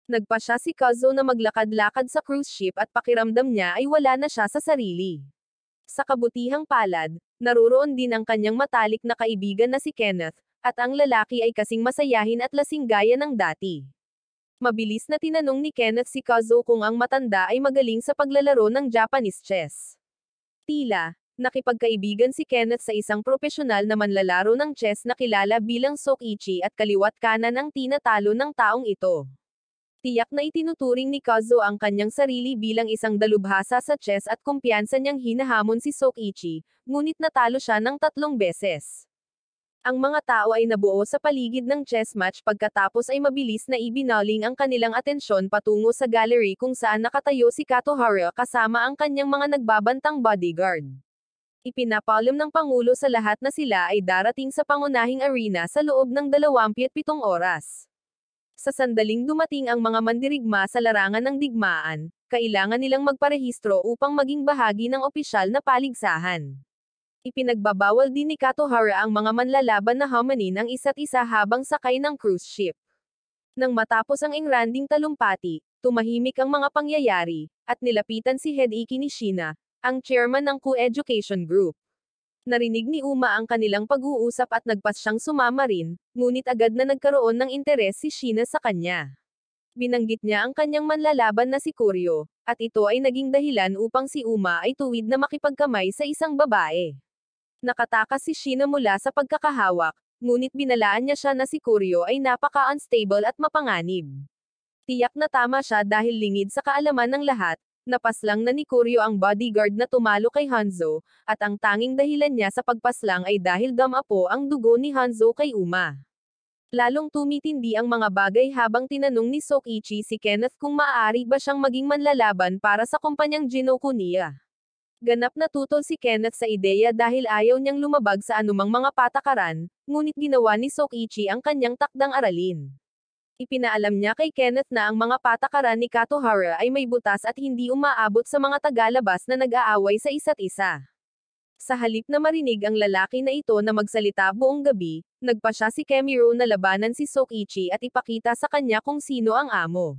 Nagpa siya si Kazo na maglakad-lakad sa cruise ship at pakiramdam niya ay wala na siya sa sarili. Sa kabutihang palad, naroon din ang kanyang matalik na kaibigan na si Kenneth, at ang lalaki ay kasing masayahin at lasing gaya ng dati. Mabilis na tinanong ni Kenneth si Kazo kung ang matanda ay magaling sa paglalaro ng Japanese chess. Tila, nakipagkaibigan si Kenneth sa isang propesyonal na manlalaro ng chess na kilala bilang Sokichi at kaliwat kanan ang tinatalo ng taong ito. Tiyak na itinuturing ni Kazo ang kanyang sarili bilang isang dalubhasa sa chess at kumpiyansa niyang hinahamon si Sokichi, ngunit natalo siya ng 3 beses. Ang mga tao ay nabuo sa paligid ng chess match pagkatapos ay mabilis na ibinaling ang kanilang atensyon patungo sa gallery kung saan nakatayo si Katohara kasama ang kanyang mga nagbabantang bodyguard. Ipinapalam ng Pangulo sa lahat na sila ay darating sa pangunahing arena sa loob ng 27 oras. Sa sandaling dumating ang mga mandirigma sa larangan ng digmaan, kailangan nilang magparehistro upang maging bahagi ng opisyal na paligsahan. Ipinagbabawal din ni Katohara ang mga manlalaban na hamanin ang isa't isa habang sakay ng cruise ship. Nang matapos ang engranding talumpati, tumahimik ang mga pangyayari, at nilapitan si Hideki Nishina, ang chairman ng Co-Education Group. Narinig ni Uma ang kanilang pag-uusap at nagpas siyang sumama rin, ngunit agad na nagkaroon ng interes si Shina sa kanya. Binanggit niya ang kanyang manlalaban na si Kuryo, at ito ay naging dahilan upang si Uma ay tuwid na makipagkamay sa isang babae. Nakatakas si Shina mula sa pagkakahawak, ngunit binalaan niya siya na si Kuryo ay napaka-unstable at mapanganib. Tiyak na tama siya dahil lingid sa kaalaman ng lahat, napaslang na ni Kuryo ang bodyguard na tumalo kay Hanzo, at ang tanging dahilan niya sa pagpaslang ay dahil dumapo ang dugo ni Hanzo kay Uma. Lalong tumitindi ang mga bagay habang tinanong ni Sokichi si Kenneth kung maaari ba siyang maging manlalaban para sa kumpanyang Jinokuniya. Ganap na tutol si Kenneth sa ideya dahil ayaw niyang lumabag sa anumang mga patakaran, ngunit ginawa ni Sokichi ang kanyang takdang aralin. Ipinaalam niya kay Kenneth na ang mga patakaran ni Katohara ay may butas at hindi umaabot sa mga tagalabas na nag-aaway sa isa't isa. Sa halip na marinig ang lalaki na ito na magsalita buong gabi, nagpa siya si Kemiro na labanan si Sokichi at ipakita sa kanya kung sino ang amo.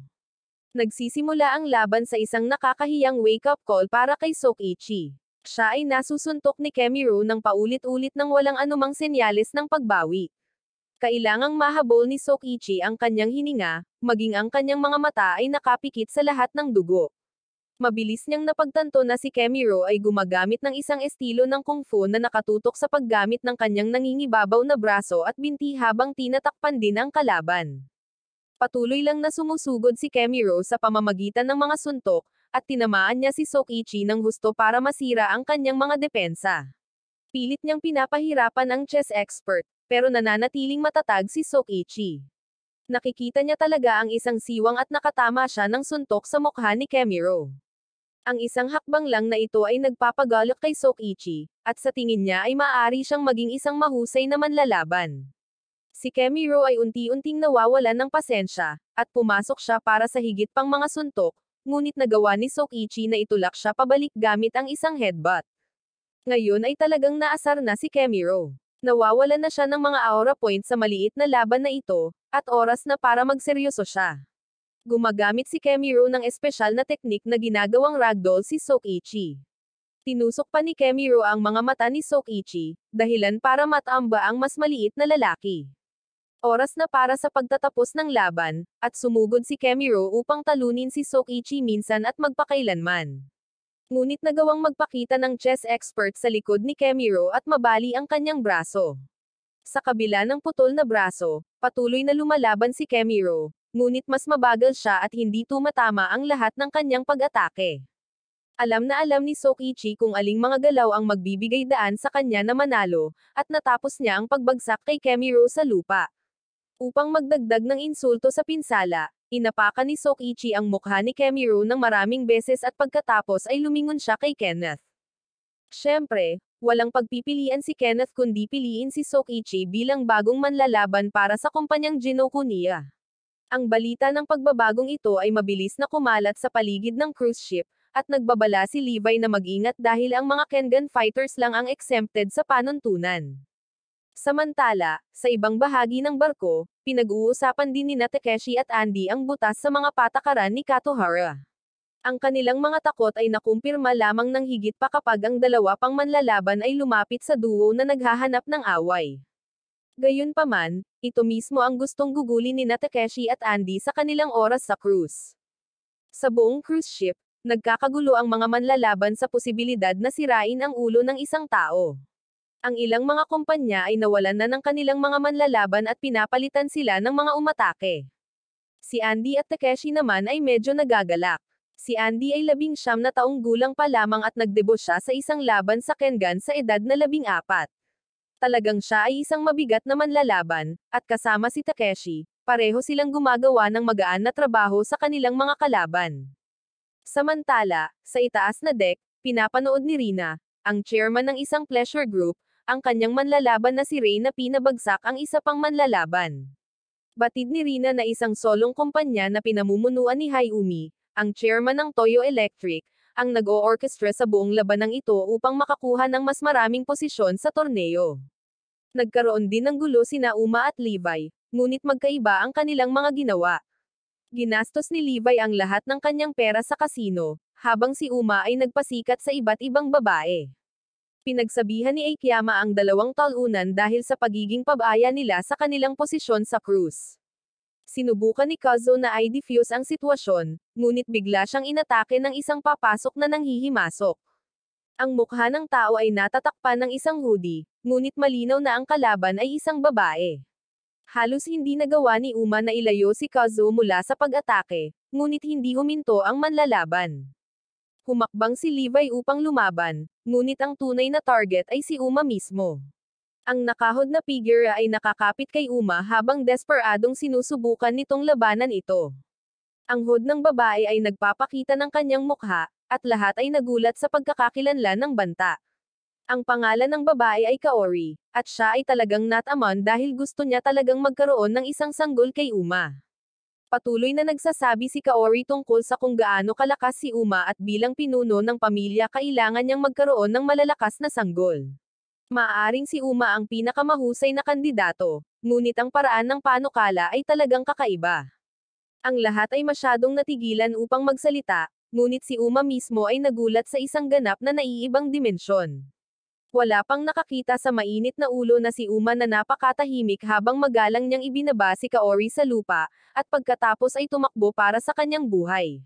Nagsisimula ang laban sa isang nakakahiyang wake-up call para kay Sokichi. Siya ay nasusuntok ni Kemiro ng paulit-ulit nang walang anumang senyales ng pagbawi. Kailangang mahabol ni Sokichi ang kanyang hininga, maging ang kanyang mga mata ay nakapikit sa lahat ng dugo. Mabilis niyang napagtanto na si Kemiro ay gumagamit ng isang estilo ng kung fu na nakatutok sa paggamit ng kanyang nangingibabaw na braso at binti habang tinatakpan din ang kalaban. Patuloy lang na sumusugod si Kemiro sa pamamagitan ng mga suntok, at tinamaan niya si Sokichi ng husto para masira ang kanyang mga depensa. Pilit niyang pinapahirapan ang chess expert, pero nananatiling matatag si Sokichi. Nakikita niya talaga ang isang siwang at nakatama siya ng suntok sa mukha ni Kemiro. Ang isang hakbang lang na ito ay nagpapagalak kay Sokichi, at sa tingin niya ay maaari siyang maging isang mahusay na manlalaban. Si Kemiro ay unti-unting nawawalan ng pasensya, at pumasok siya para sa higit pang mga suntok, ngunit nagawa ni Sokichi na itulak siya pabalik gamit ang isang headbutt. Ngayon ay talagang naasar na si Kemiro. Nawawalan na siya ng mga aura point sa maliit na laban na ito, at oras na para magseryoso siya. Gumagamit si Kemiro ng espesyal na teknik na ginagawang ragdoll si Sokichi. Tinusok pa ni Kemiro ang mga mata ni Sokichi, dahilan para matamba ang mas maliit na lalaki. Oras na para sa pagtatapos ng laban, at sumugod si Kemiro upang talunin si Sokichi minsan at magpakailanman. Ngunit nagawang magpakita ng chess expert sa likod ni Kemiro at mabali ang kanyang braso. Sa kabila ng putol na braso, patuloy na lumalaban si Kemiro, ngunit mas mabagal siya at hindi tumatama ang lahat ng kanyang pag-atake. Alam na alam ni Sokichi kung aling mga galaw ang magbibigay daan sa kanya na manalo, at natapos niya ang pagbagsak kay Kemiro sa lupa. Upang magdagdag ng insulto sa pinsala, inapakan ni Sokichi ang mukha ni Kemiro ng maraming beses at pagkatapos ay lumingon siya kay Kenneth. Siyempre, walang pagpipilian si Kenneth kundi piliin si Sokichi bilang bagong manlalaban para sa kumpanyang Jinokuniya. Ang balita ng pagbabagong ito ay mabilis na kumalat sa paligid ng cruise ship, at nagbabala si Levi na mag-ingat dahil ang mga Kengan fighters lang ang exempted sa panuntunan. Samantala, sa ibang bahagi ng barko, pinag-uusapan din ni Takeshi at Andy ang butas sa mga patakaran ni Katohara. Ang kanilang mga takot ay nakumpirma lamang ng higit pa kapag ang dalawa pang manlalaban ay lumapit sa duo na naghahanap ng away. Gayunpaman, ito mismo ang gustong gugulin ni Takeshi at Andy sa kanilang oras sa cruise. Sa buong cruise ship, nagkakagulo ang mga manlalaban sa posibilidad na sirain ang ulo ng isang tao. Ang ilang mga kumpanya ay nawalan na ng kanilang mga manlalaban at pinapalitan sila ng mga umatake. Si Andy at Takeshi naman ay medyo nagagalak. Si Andy ay 19 na taong gulang pa lamang at nagdebut siya sa isang laban sa Kengan sa edad na 14. Talagang siya ay isang mabigat na manlalaban, at kasama si Takeshi, pareho silang gumagawa ng magaan na trabaho sa kanilang mga kalaban. Samantala, sa itaas na deck, pinapanood ni Rina, ang chairman ng isang pleasure group, ang kanyang manlalaban na si Ray na pinabagsak ang isa pang manlalaban. Batid ni Rina na isang solong kumpanya na pinamumunuan ni Hayumi, ang chairman ng Toyo Electric, ang nag-o-orchestra sa buong labanang ito upang makakuha ng mas maraming posisyon sa torneo. Nagkaroon din ng gulo sina Uma at Levi, ngunit magkaiba ang kanilang mga ginawa. Ginastos ni Levi ang lahat ng kanyang pera sa kasino, habang si Uma ay nagpasikat sa iba't ibang babae. Pinagsabihan ni Akiyama ang dalawang talunan dahil sa pagiging pabaya nila sa kanilang posisyon sa cruise. Sinubukan ni Kazo na i-defuse ang sitwasyon, ngunit bigla siyang inatake ng isang papasok na nanghihimasok. Ang mukha ng tao ay natatakpan ng isang hoodie, ngunit malinaw na ang kalaban ay isang babae. Halos hindi nagawa ni Uma na ilayo si Kazo mula sa pag-atake, ngunit hindi huminto ang manlalaban. Humakbang si Levi upang lumaban, ngunit ang tunay na target ay si Uma mismo. Ang nakahod na figure ay nakakapit kay Uma habang desperadong sinusubukan nitong labanan ito. Ang hood ng babae ay nagpapakita ng kanyang mukha, at lahat ay nagulat sa pagkakakilanlan ng banta. Ang pangalan ng babae ay Kaori, at siya ay talagang natamon dahil gusto niya talagang magkaroon ng isang sanggol kay Uma. Patuloy na nagsasabi si Kaori tungkol sa kung gaano kalakas si Uma at bilang pinuno ng pamilya kailangan niyang magkaroon ng malalakas na sanggol. Maaaring si Uma ang pinakamahusay na kandidato, ngunit ang paraan ng panukala ay talagang kakaiba. Ang lahat ay masyadong natigilan upang magsalita, ngunit si Uma mismo ay nagulat sa isang ganap na naiibang dimensyon. Wala pang nakakita sa mainit na ulo na si Uma na napakatahimik habang magalang niyang ibinaba si Kaori sa lupa, at pagkatapos ay tumakbo para sa kanyang buhay.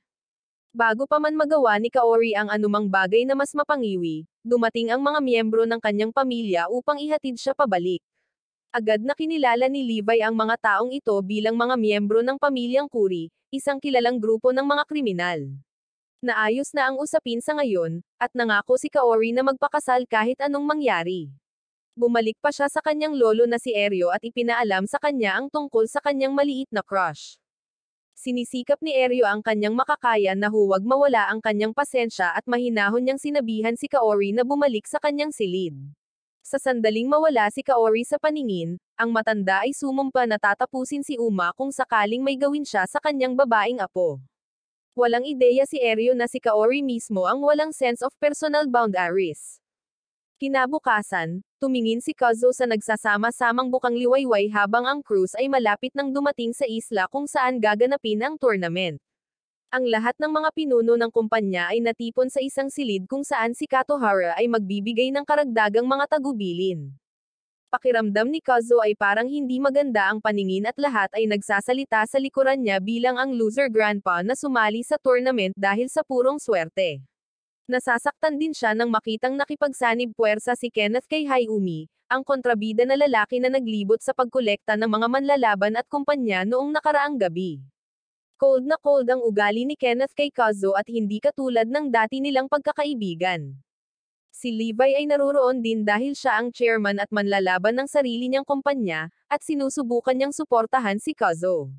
Bago pa man magawa ni Kaori ang anumang bagay na mas mapangiwi, dumating ang mga miyembro ng kanyang pamilya upang ihatid siya pabalik. Agad na kinilala ni Levi ang mga taong ito bilang mga miyembro ng pamilyang Kuri, isang kilalang grupo ng mga kriminal. Naayos na ang usapin sa ngayon, at nangako si Kaori na magpakasal kahit anong mangyari. Bumalik pa siya sa kanyang lolo na si Eryo at ipinaalam sa kanya ang tungkol sa kanyang maliit na crush. Sinisikap ni Eryo ang kanyang makakaya na huwag mawala ang kanyang pasensya at mahinahon niyang sinabihan si Kaori na bumalik sa kanyang silid. Sa sandaling mawala si Kaori sa paningin, ang matanda ay sumumpa na tatapusin si Uma kung sakaling may gawin siya sa kanyang babaeng apo. Walang ideya si Eryo na si Kaori mismo ang walang sense of personal boundaries. Kinabukasan, tumingin si Kazo sa nagsasama-samang bukang liwayway habang ang cruise ay malapit nang dumating sa isla kung saan gaganapin ang tournament. Ang lahat ng mga pinuno ng kumpanya ay natipon sa isang silid kung saan si Katohara ay magbibigay ng karagdagang mga tagubilin. Pakiramdam ni Kazo ay parang hindi maganda ang paningin at lahat ay nagsasalita sa likuran niya bilang ang loser grandpa na sumali sa tournament dahil sa purong swerte. Nasasaktan din siya nang makitang nakipagsanib puwersa si Kenneth kay Hayumi, ang kontrabida na lalaki na naglibot sa pagkolekta ng mga manlalaban at kumpanya noong nakaraang gabi. Cold na cold ang ugali ni Kenneth kay Kazuo at hindi katulad ng dati nilang pagkakaibigan. Si Levi ay naroroon din dahil siya ang chairman at manlalaban ng sarili niyang kumpanya, at sinusubukan niyang suportahan si Kazuo.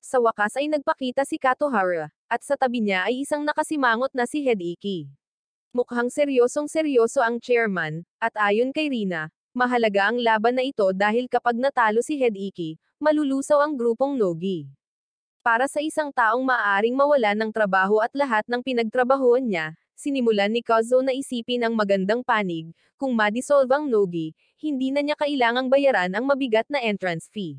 Sa wakas ay nagpakita si Katohara, at sa tabi niya ay isang nakasimangot na si Hideki. Mukhang seryosong-seryoso ang chairman, at ayon kay Rina, mahalaga ang laban na ito dahil kapag natalo si Hideki, malulusaw ang grupong Nogi. Para sa isang taong maaaring mawalan ng trabaho at lahat ng pinagtrabahuan niya, sinimulan ni Kazuo na isipin ang magandang panig, kung ma-dissolve ang Nogi, hindi na niya kailangang bayaran ang mabigat na entrance fee.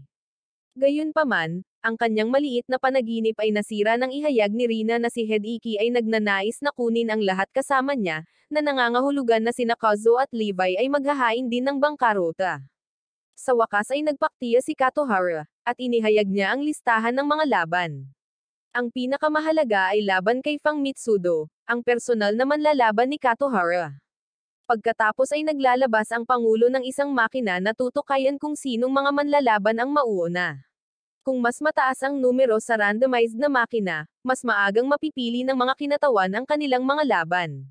Gayunpaman, ang kanyang maliit na panaginip ay nasira nang ihayag ni Rina na si Hideki ay nagnanais na kunin ang lahat kasama niya, na nangangahulugan na sina Kazuo at Levi ay maghahain din ng bangkarota. Sa wakas ay nagpaktiya si Katohara, at inihayag niya ang listahan ng mga laban. Ang pinakamahalaga ay laban kay Fang Mitsudo, ang personal na manlalaban ni Katohara. Pagkatapos ay naglalabas ang pangulo ng isang makina na tutukayan kung sinong mga manlalaban ang mauuna. Kung mas mataas ang numero sa randomized na makina, mas maagang mapipili ng mga kinatawan ang kanilang mga laban.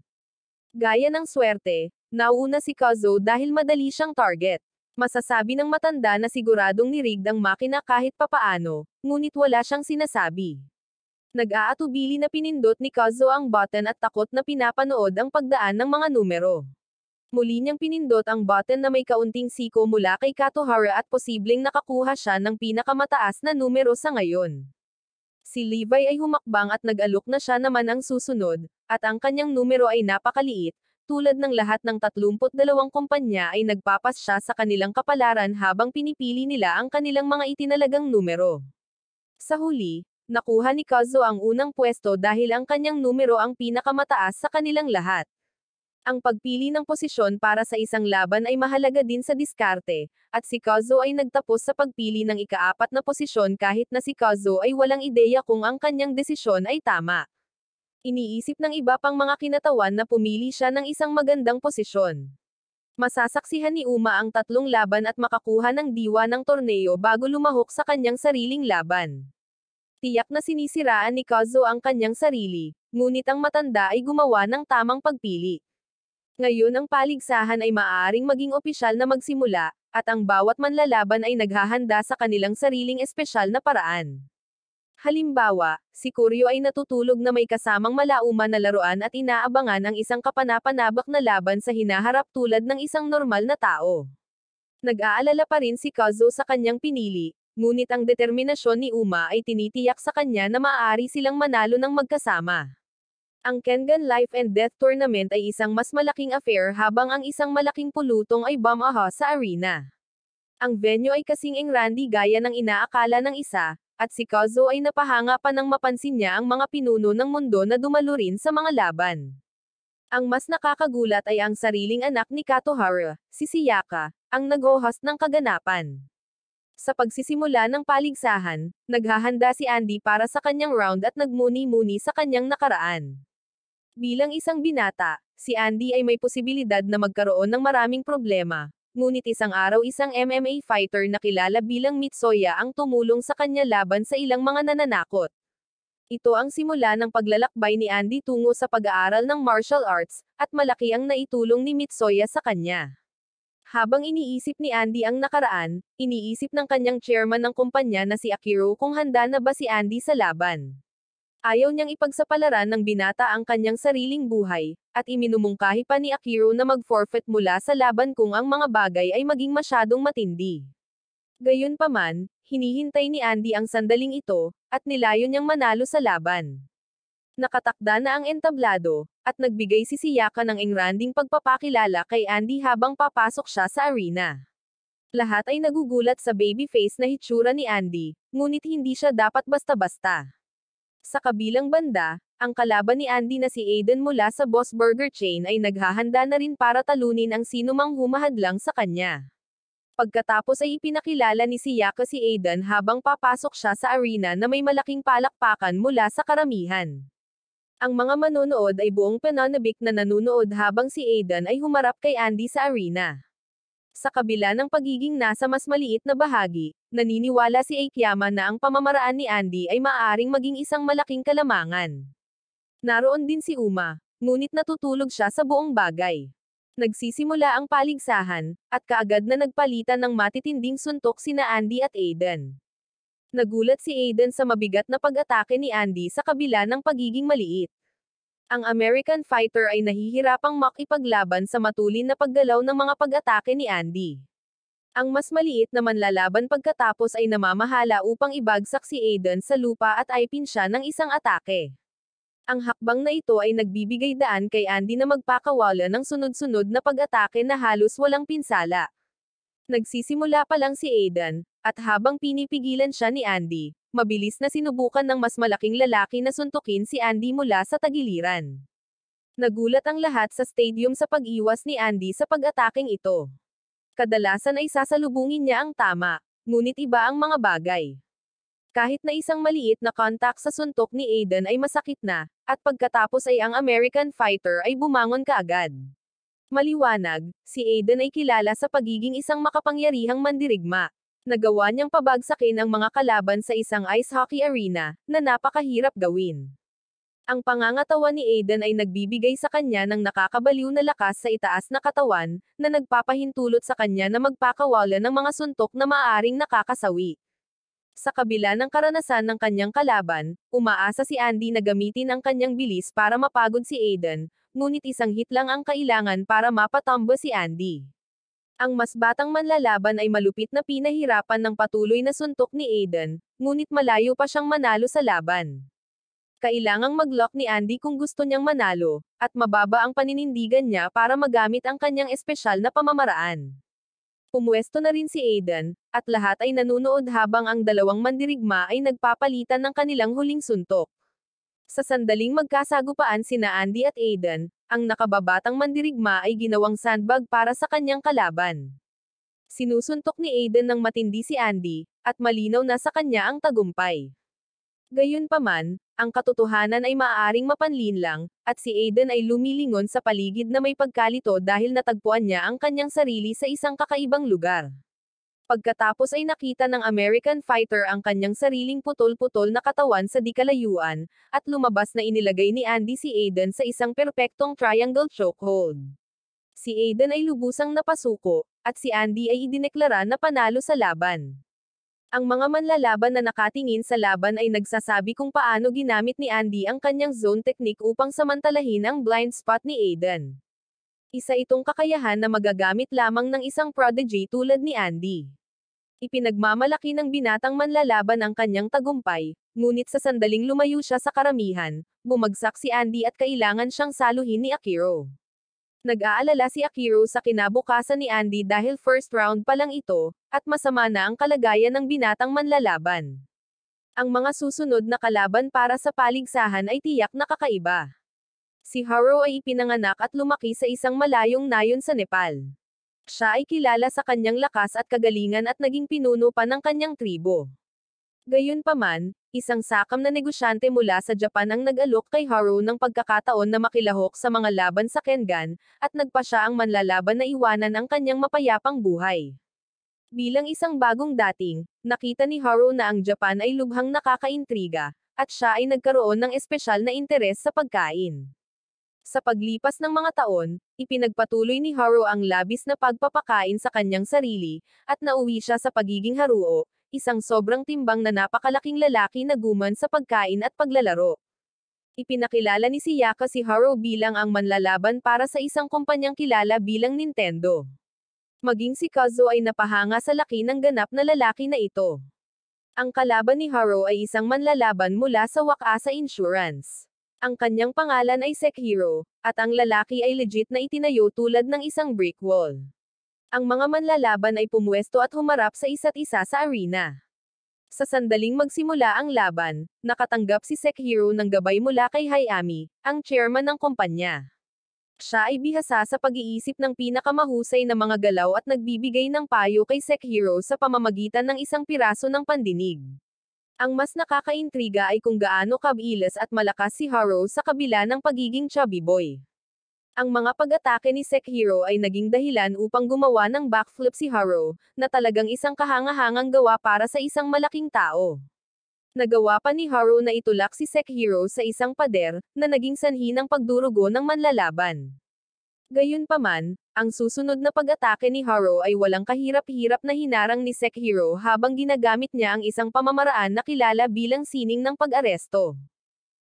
Gaya ng swerte, nauna si Kazuo dahil madali siyang target. Masasabi ng matanda na siguradong nirigged ang makina kahit papaano, ngunit wala siyang sinasabi. Nag-aatubili na pinindot ni Kazuo ang button at takot na pinapanood ang pagdaan ng mga numero. Muli niyang pinindot ang button na may kaunting siko mula kay Katohara at posibleng nakakuha siya ng pinakamataas na numero sa ngayon. Si Levi ay humakbang at nag-alok na siya naman ang susunod, at ang kanyang numero ay napakaliit. Tulad ng lahat ng 32 kumpanya ay nagpapas siya sa kanilang kapalaran habang pinipili nila ang kanilang mga itinalagang numero. Sa huli, nakuha ni Kazuo ang unang pwesto dahil ang kanyang numero ang pinakamataas sa kanilang lahat. Ang pagpili ng posisyon para sa isang laban ay mahalaga din sa diskarte, at si Kazuo ay nagtapos sa pagpili ng ika-4 na posisyon kahit na si Kazuo ay walang ideya kung ang kanyang desisyon ay tama. Iniisip ng iba pang mga kinatawan na pumili siya ng isang magandang posisyon. Masasaksihan ni Uma ang 3 laban at makakuha ng diwa ng torneo bago lumahok sa kanyang sariling laban. Tiyak na sinisiraan ni Kazuo ang kanyang sarili, ngunit ang matanda ay gumawa ng tamang pagpili. Ngayon ang paligsahan ay maaaring maging opisyal na magsimula, at ang bawat manlalaban ay naghahanda sa kanilang sariling espesyal na paraan. Halimbawa, si Kuryo ay natutulog na may kasamang malauman na laruan at inaabangan ang isang kapanapanabak na laban sa hinaharap tulad ng isang normal na tao. Nag-aalala pa rin si Kazuo sa kanyang pinili, ngunit ang determinasyon ni Uma ay tinitiyak sa kanya na maaari silang manalo ng magkasama. Ang Kengan Life and Death Tournament ay isang mas malaking affair habang ang isang malaking pulutong ay Bamaha sa arena. Ang venue ay kasing engrandi gaya ng inaakala ng isa, at si Kazuo ay napahanga pa nang mapansin niya ang mga pinuno ng mundo na dumalo rin sa mga laban. Ang mas nakakagulat ay ang sariling anak ni Katohara, si Sayaka, ang nag-host ng kaganapan. Sa pagsisimula ng paligsahan, naghahanda si Andy para sa kanyang round at nagmuni-muni sa kanyang nakaraan. Bilang isang binata, si Andy ay may posibilidad na magkaroon ng maraming problema. Ngunit isang araw isang MMA fighter na kilala bilang Mitsuya ang tumulong sa kanya laban sa ilang mga nananakot. Ito ang simula ng paglalakbay ni Andy tungo sa pag-aaral ng martial arts, at malaki ang naitulong ni Mitsuya sa kanya. Habang iniisip ni Andy ang nakaraan, iniisip ng kanyang chairman ng kumpanya na si Akiro kung handa na ba si Andy sa laban. Ayaw niyang ipagsapalaran ng binata ang kanyang sariling buhay, at iminumungkahi pa ni Akiro na mag-forfeit mula sa laban kung ang mga bagay ay maging masyadong matindi. Gayunpaman, hinihintay ni Andy ang sandaling ito, at nilayo niyang manalo sa laban. Nakatakda na ang entablado, at nagbigay si Sayaka ng engranding pagpapakilala kay Andy habang papasok siya sa arena. Lahat ay nagugulat sa babyface na hitsura ni Andy, ngunit hindi siya dapat basta-basta. Sa kabilang banda, ang kalaban ni Andy na si Aiden mula sa Boss Burger Chain ay naghahanda na rin para talunin ang sinumang humahadlang sa kanya. Pagkatapos ay ipinakilala ni Sayaka si Aiden habang papasok siya sa arena na may malaking palakpakan mula sa karamihan. Ang mga manonood ay buong pananabik na nanunood habang si Aiden ay humarap kay Andy sa arena. Sa kabila ng pagiging nasa mas maliit na bahagi, Naniniwala si Akiyama na ang pamamaraan ni Andy ay maaaring maging isang malaking kalamangan. Naroon din si Uma, ngunit natutulog siya sa buong bagay. Nagsisimula ang paligsahan, at kaagad na nagpalitan ng matitinding suntok sina Andy at Aiden. Nagulat si Aiden sa mabigat na pag-atake ni Andy sa kabila ng pagiging maliit. Ang American fighter ay nahihirapang makipaglaban sa matulin na paggalaw ng mga pag-atake ni Andy. Ang mas maliit na manlalaban pagkatapos ay namamahala upang ibagsak si Aiden sa lupa at aipin siya ng isang atake. Ang hakbang na ito ay nagbibigay daan kay Andy na magpakawala ng sunod-sunod na pag-atake na halos walang pinsala. Nagsisimula pa lang si Aiden, at habang pinipigilan siya ni Andy, mabilis na sinubukan ng mas malaking lalaki na suntukin si Andy mula sa tagiliran. Nagulat ang lahat sa stadium sa pag-iwas ni Andy sa pag-ataking ito. Kadalasan ay sasalubungin niya ang tama, ngunit iba ang mga bagay. Kahit na isang maliit na kontak sa suntok ni Aiden ay masakit na, at pagkatapos ay ang American fighter ay bumangon kaagad. Maliwanag, si Aiden ay kilala sa pagiging isang makapangyarihang mandirigma. Nagawa niyang pabagsakin ang mga kalaban sa isang ice hockey arena, na napakahirap gawin. Ang pangangatawan ni Aiden ay nagbibigay sa kanya ng nakakabaliw na lakas sa itaas na katawan, na nagpapahintulot sa kanya na magpakawala ng mga suntok na maaaring nakakasawi. Sa kabila ng karanasan ng kanyang kalaban, umaasa si Andy na gamitin ang kanyang bilis para mapagod si Aiden, ngunit isang hit lang ang kailangan para mapatumba si Andy. Ang mas batang manlalaban ay malupit na pinahirapan ng patuloy na suntok ni Aiden, ngunit malayo pa siyang manalo sa laban. Kailangang mag-lock ni Andy kung gusto niyang manalo, at mababa ang paninindigan niya para magamit ang kanyang espesyal na pamamaraan. Pumwesto na rin si Aiden, at lahat ay nanunood habang ang dalawang mandirigma ay nagpapalitan ng kanilang huling suntok. Sa sandaling magkasagupaan sina Andy at Aiden, ang nakababatang mandirigma ay ginawang sandbag para sa kanyang kalaban. Sinusuntok ni Aiden ng matindi si Andy, at malinaw na sa kanya ang tagumpay. Gayunpaman, ang katotohanan ay maaaring mapanlinlang, at si Aiden ay lumilingon sa paligid na may pagkalito dahil natagpuan niya ang kanyang sarili sa isang kakaibang lugar. Pagkatapos ay nakita ng American fighter ang kanyang sariling putol-putol na katawan sa di-kalayuan, at lumabas na inilagay ni Andy si Aiden sa isang perpektong triangle chokehold. Si Aiden ay lubusang napasuko, at si Andy ay idineklara na panalo sa laban. Ang mga manlalaban na nakatingin sa laban ay nagsasabi kung paano ginamit ni Andy ang kanyang zone technique upang samantalahin ang blind spot ni Aiden. Isa itong kakayahan na magagamit lamang ng isang prodigy tulad ni Andy. Ipinagmamalaki ng binatang manlalaban ang kanyang tagumpay, ngunit sa sandaling lumayo siya sa karamihan, bumagsak si Andy at kailangan siyang saluhin ni Akiro. Nag-aalala si Akiro sa kinabukasan ni Andy dahil first round pa lang ito, at masama na ang kalagayan ng binatang manlalaban. Ang mga susunod na kalaban para sa paligsahan ay tiyak na kakaiba. Si Haro ay ipinanganak at lumaki sa isang malayong nayon sa Nepal. Siya ay kilala sa kanyang lakas at kagalingan at naging pinuno pa ng kanyang tribo. Gayunpaman, isang sakam na negosyante mula sa Japan ang nag-alok kay Haro ng pagkakataon na makilahok sa mga laban sa Kengan, at nagpa siya ang manlalaban na iwanan ang kanyang mapayapang buhay. Bilang isang bagong dating, nakita ni Haro na ang Japan ay lubhang nakakaintriga, at siya ay nagkaroon ng espesyal na interes sa pagkain. Sa paglipas ng mga taon, ipinagpatuloy ni Haro ang labis na pagpapakain sa kanyang sarili, at nauwi siya sa pagiging haruo, isang sobrang timbang na napakalaking lalaki na guman sa pagkain at paglalaro. Ipinakilala ni Sayaka si Haro bilang ang manlalaban para sa isang kumpanyang kilala bilang Nintendo. Maging si Kazuo ay napahanga sa laki ng ganap na lalaki na ito. Ang kalaban ni Haro ay isang manlalaban mula sa Wakasa Insurance. Ang kanyang pangalan ay Sekihiro, at ang lalaki ay legit na itinayo tulad ng isang brick wall. Ang mga manlalaban ay pumwesto at humarap sa isa't isa sa arena. Sa sandaling magsimula ang laban, nakatanggap si Sekihiro ng gabay mula kay Hayami, ang chairman ng kumpanya. Siya ay bihasa sa pag-iisip ng pinakamahusay na mga galaw at nagbibigay ng payo kay Sekihiro sa pamamagitan ng isang piraso ng pandinig. Ang mas nakakaintriga ay kung gaano kabilis at malakas si Haro sa kabila ng pagiging chubby boy. Ang mga pag-atake ni Sekihiro ay naging dahilan upang gumawa ng backflip si Haro, na talagang isang kahangahangang gawa para sa isang malaking tao. Nagawa pa ni Haro na itulak si Sekihiro sa isang pader, na naging sanhi ng pagdurugo ng manlalaban. Gayunpaman, ang susunod na pag-atake ni Haro ay walang kahirap-hirap na hinarang ni Sekihiro habang ginagamit niya ang isang pamamaraan na kilala bilang sining ng pag-aresto.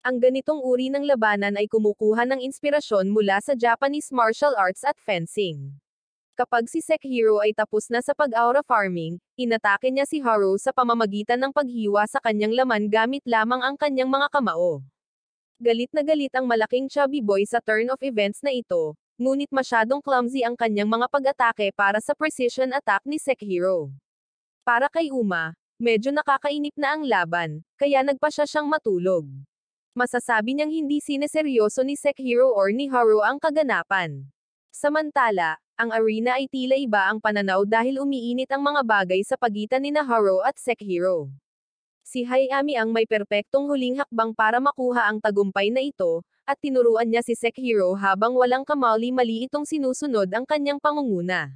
Ang ganitong uri ng labanan ay kumukuha ng inspirasyon mula sa Japanese martial arts at fencing. Kapag si Sekihiro ay tapos na sa pag-aura farming, inatake niya si Haro sa pamamagitan ng paghiwa sa kanyang laman gamit lamang ang kanyang mga kamao. Galit na galit ang malaking chubby boy sa turn of events na ito, ngunit masyadong clumsy ang kanyang mga pag-atake para sa precision attack ni Sekihiro. Para kay Uma, medyo nakakainip na ang laban, kaya nagpa siya siyang matulog. Masasabi niyang hindi sineseryoso ni Sekihiro or ni Haro ang kaganapan. Samantala, ang arena ay tila iba ang pananaw dahil umiinit ang mga bagay sa pagitan ni Haro at Sekihiro. Si Hayami ang may perpektong huling hakbang para makuha ang tagumpay na ito, at tinuruan niya si Sekihiro habang walang kamali-mali itong sinusunod ang kanyang pangunguna.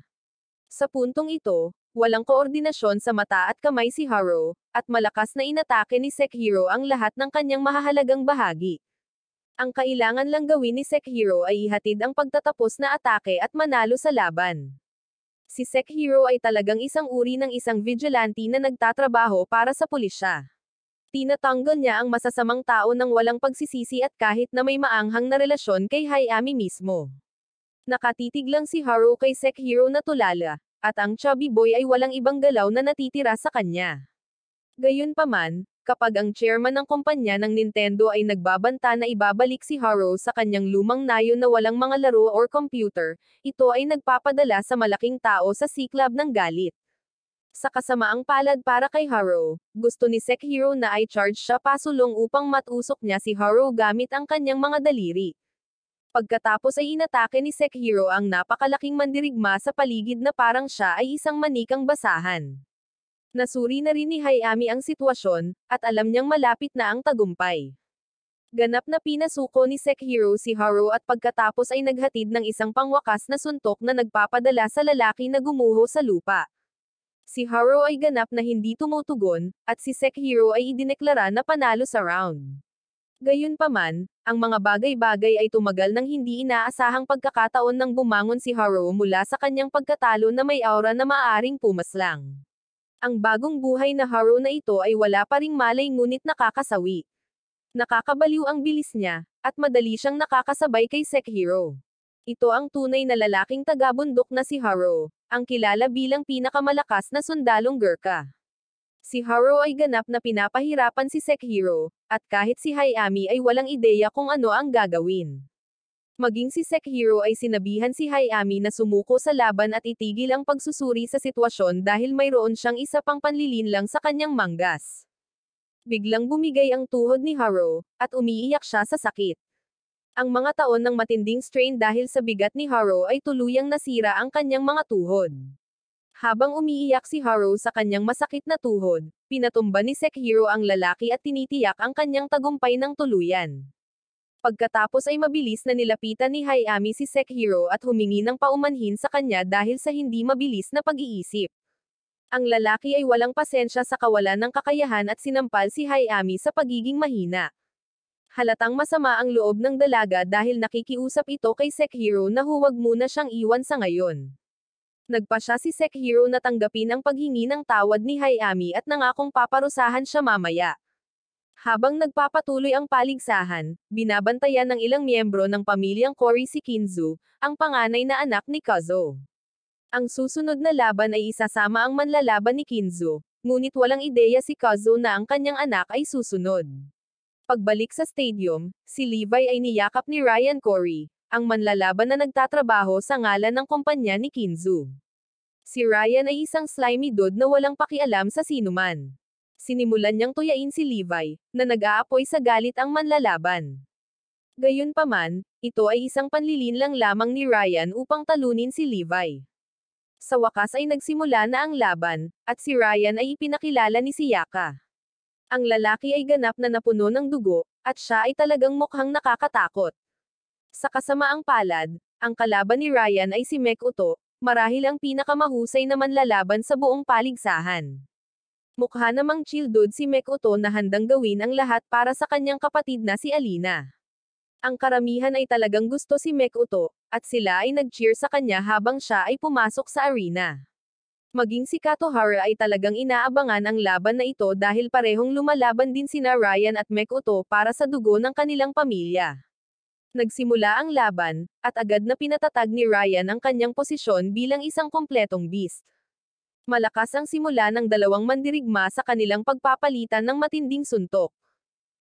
Sa puntong ito, walang koordinasyon sa mata at kamay si Haro, at malakas na inatake ni Sekihiro ang lahat ng kanyang mahahalagang bahagi. Ang kailangan lang gawin ni Sekihiro ay ihatid ang pagtatapos na atake at manalo sa laban. Si Sekihiro ay talagang isang uri ng isang vigilante na nagtatrabaho para sa pulisya. Tinatanggal niya ang masasamang tao ng walang pagsisisi at kahit na may maanghang na relasyon kay Hayami mismo. Nakatitig lang si Haro kay Sekihiro na tulala, at ang chubby boy ay walang ibang galaw na natitira sa kanya. Gayunpaman, kapag ang chairman ng kumpanya ng Nintendo ay nagbabanta na ibabalik si Haro sa kanyang lumang nayo na walang mga laro or computer, ito ay nagpapadala sa malaking tao sa siklab ng galit. Sa kasamaang palad para kay Haro, gusto ni Sekihiro na i-charge siya pasulong upang matusok niya si Haro gamit ang kanyang mga daliri. Pagkatapos ay inatake ni Sekihiro ang napakalaking mandirigma sa paligid na parang siya ay isang manikang basahan. Nasuri na rin ni Hayami ang sitwasyon, at alam niyang malapit na ang tagumpay. Ganap na pinasuko ni Sekihiro si Haro at pagkatapos ay naghatid ng isang pangwakas na suntok na nagpapadala sa lalaki na gumuho sa lupa. Si Haro ay ganap na hindi tumutugon, at si Sekihiro ay idineklara na panalo sa round. Gayunpaman, ang mga bagay-bagay ay tumagal ng hindi inaasahang pagkakataon nang bumangon si Haro mula sa kanyang pagkatalo na may aura na maaaring pumaslang. Ang bagong buhay na Haro na ito ay wala pa ring malay ngunit nakakasawi. Nakakabaliw ang bilis niya, at madali siyang nakakasabay kay Sekihiro. Ito ang tunay na lalaking taga-bundok na si Haro, ang kilala bilang pinakamalakas na sundalong Gurkha. Si Haro ay ganap na pinapahirapan si Sekihiro, at kahit si Hayami ay walang ideya kung ano ang gagawin. Maging si Sekihiro ay sinabihan si Hayami na sumuko sa laban at itigil ang pagsusuri sa sitwasyon dahil mayroon siyang isa pang panlilinlang sa kanyang manggas. Biglang bumigay ang tuhod ni Haro, at umiiyak siya sa sakit. Ang mga taon ng matinding strain dahil sa bigat ni Haro ay tuluyang nasira ang kanyang mga tuhod. Habang umiiyak si Haro sa kanyang masakit na tuhod, pinatumba ni Sekihiro ang lalaki at tinitiyak ang kanyang tagumpay ng tuluyan. Pagkatapos ay mabilis na nilapitan ni Hayami si Sekihiro at humingi ng paumanhin sa kanya dahil sa hindi mabilis na pag-iisip. Ang lalaki ay walang pasensya sa kawalan ng kakayahan at sinampal si Hayami sa pagiging mahina. Halatang masama ang loob ng dalaga dahil nakikiusap ito kay Sekihiro na huwag muna siyang iwan sa ngayon. Nagpa siya si Sekihiro na tanggapin ang paghingi ng tawad ni Hayami at nangakong paparusahan siya mamaya. Habang nagpapatuloy ang paligsahan, binabantayan ng ilang miyembro ng pamilyang Kori si Kinzu, ang panganay na anak ni Kazo. Ang susunod na laban ay isasama ang manlalaban ni Kinzu, ngunit walang ideya si Kazo na ang kanyang anak ay susunod. Pagbalik sa stadium, si Levi ay niyakap ni Ryan Kori, ang manlalaban na nagtatrabaho sa ngalan ng kumpanya ni Kinzu. Si Ryan ay isang slimy dude na walang pakialam sa sinuman. Sinimulan niyang tuyain si Levi, na nag-aapoy sa galit ang manlalaban. Gayunpaman, ito ay isang panlilinlang lamang ni Ryan upang talunin si Levi. Sa wakas ay nagsimula na ang laban, at si Ryan ay ipinakilala ni Sayaka. Ang lalaki ay ganap na napuno ng dugo, at siya ay talagang mukhang nakakatakot. Sa kasamaang palad, ang kalaban ni Ryan ay si Mek Uto, marahil ang pinakamahusay na manlalaban sa buong paligsahan. Mukha namang chill dude si Mek Uto na handang gawin ang lahat para sa kanyang kapatid na si Alina. Ang karamihan ay talagang gusto si Mek Uto, at sila ay nag-cheer sa kanya habang siya ay pumasok sa arena. Maging si Katohara ay talagang inaabangan ang laban na ito dahil parehong lumalaban din sina Ryan at Mek Uto para sa dugo ng kanilang pamilya. Nagsimula ang laban, at agad na pinatatag ni Ryan ang kanyang posisyon bilang isang kompletong beast. Malakas ang simula ng dalawang mandirigma sa kanilang pagpapalitan ng matinding suntok.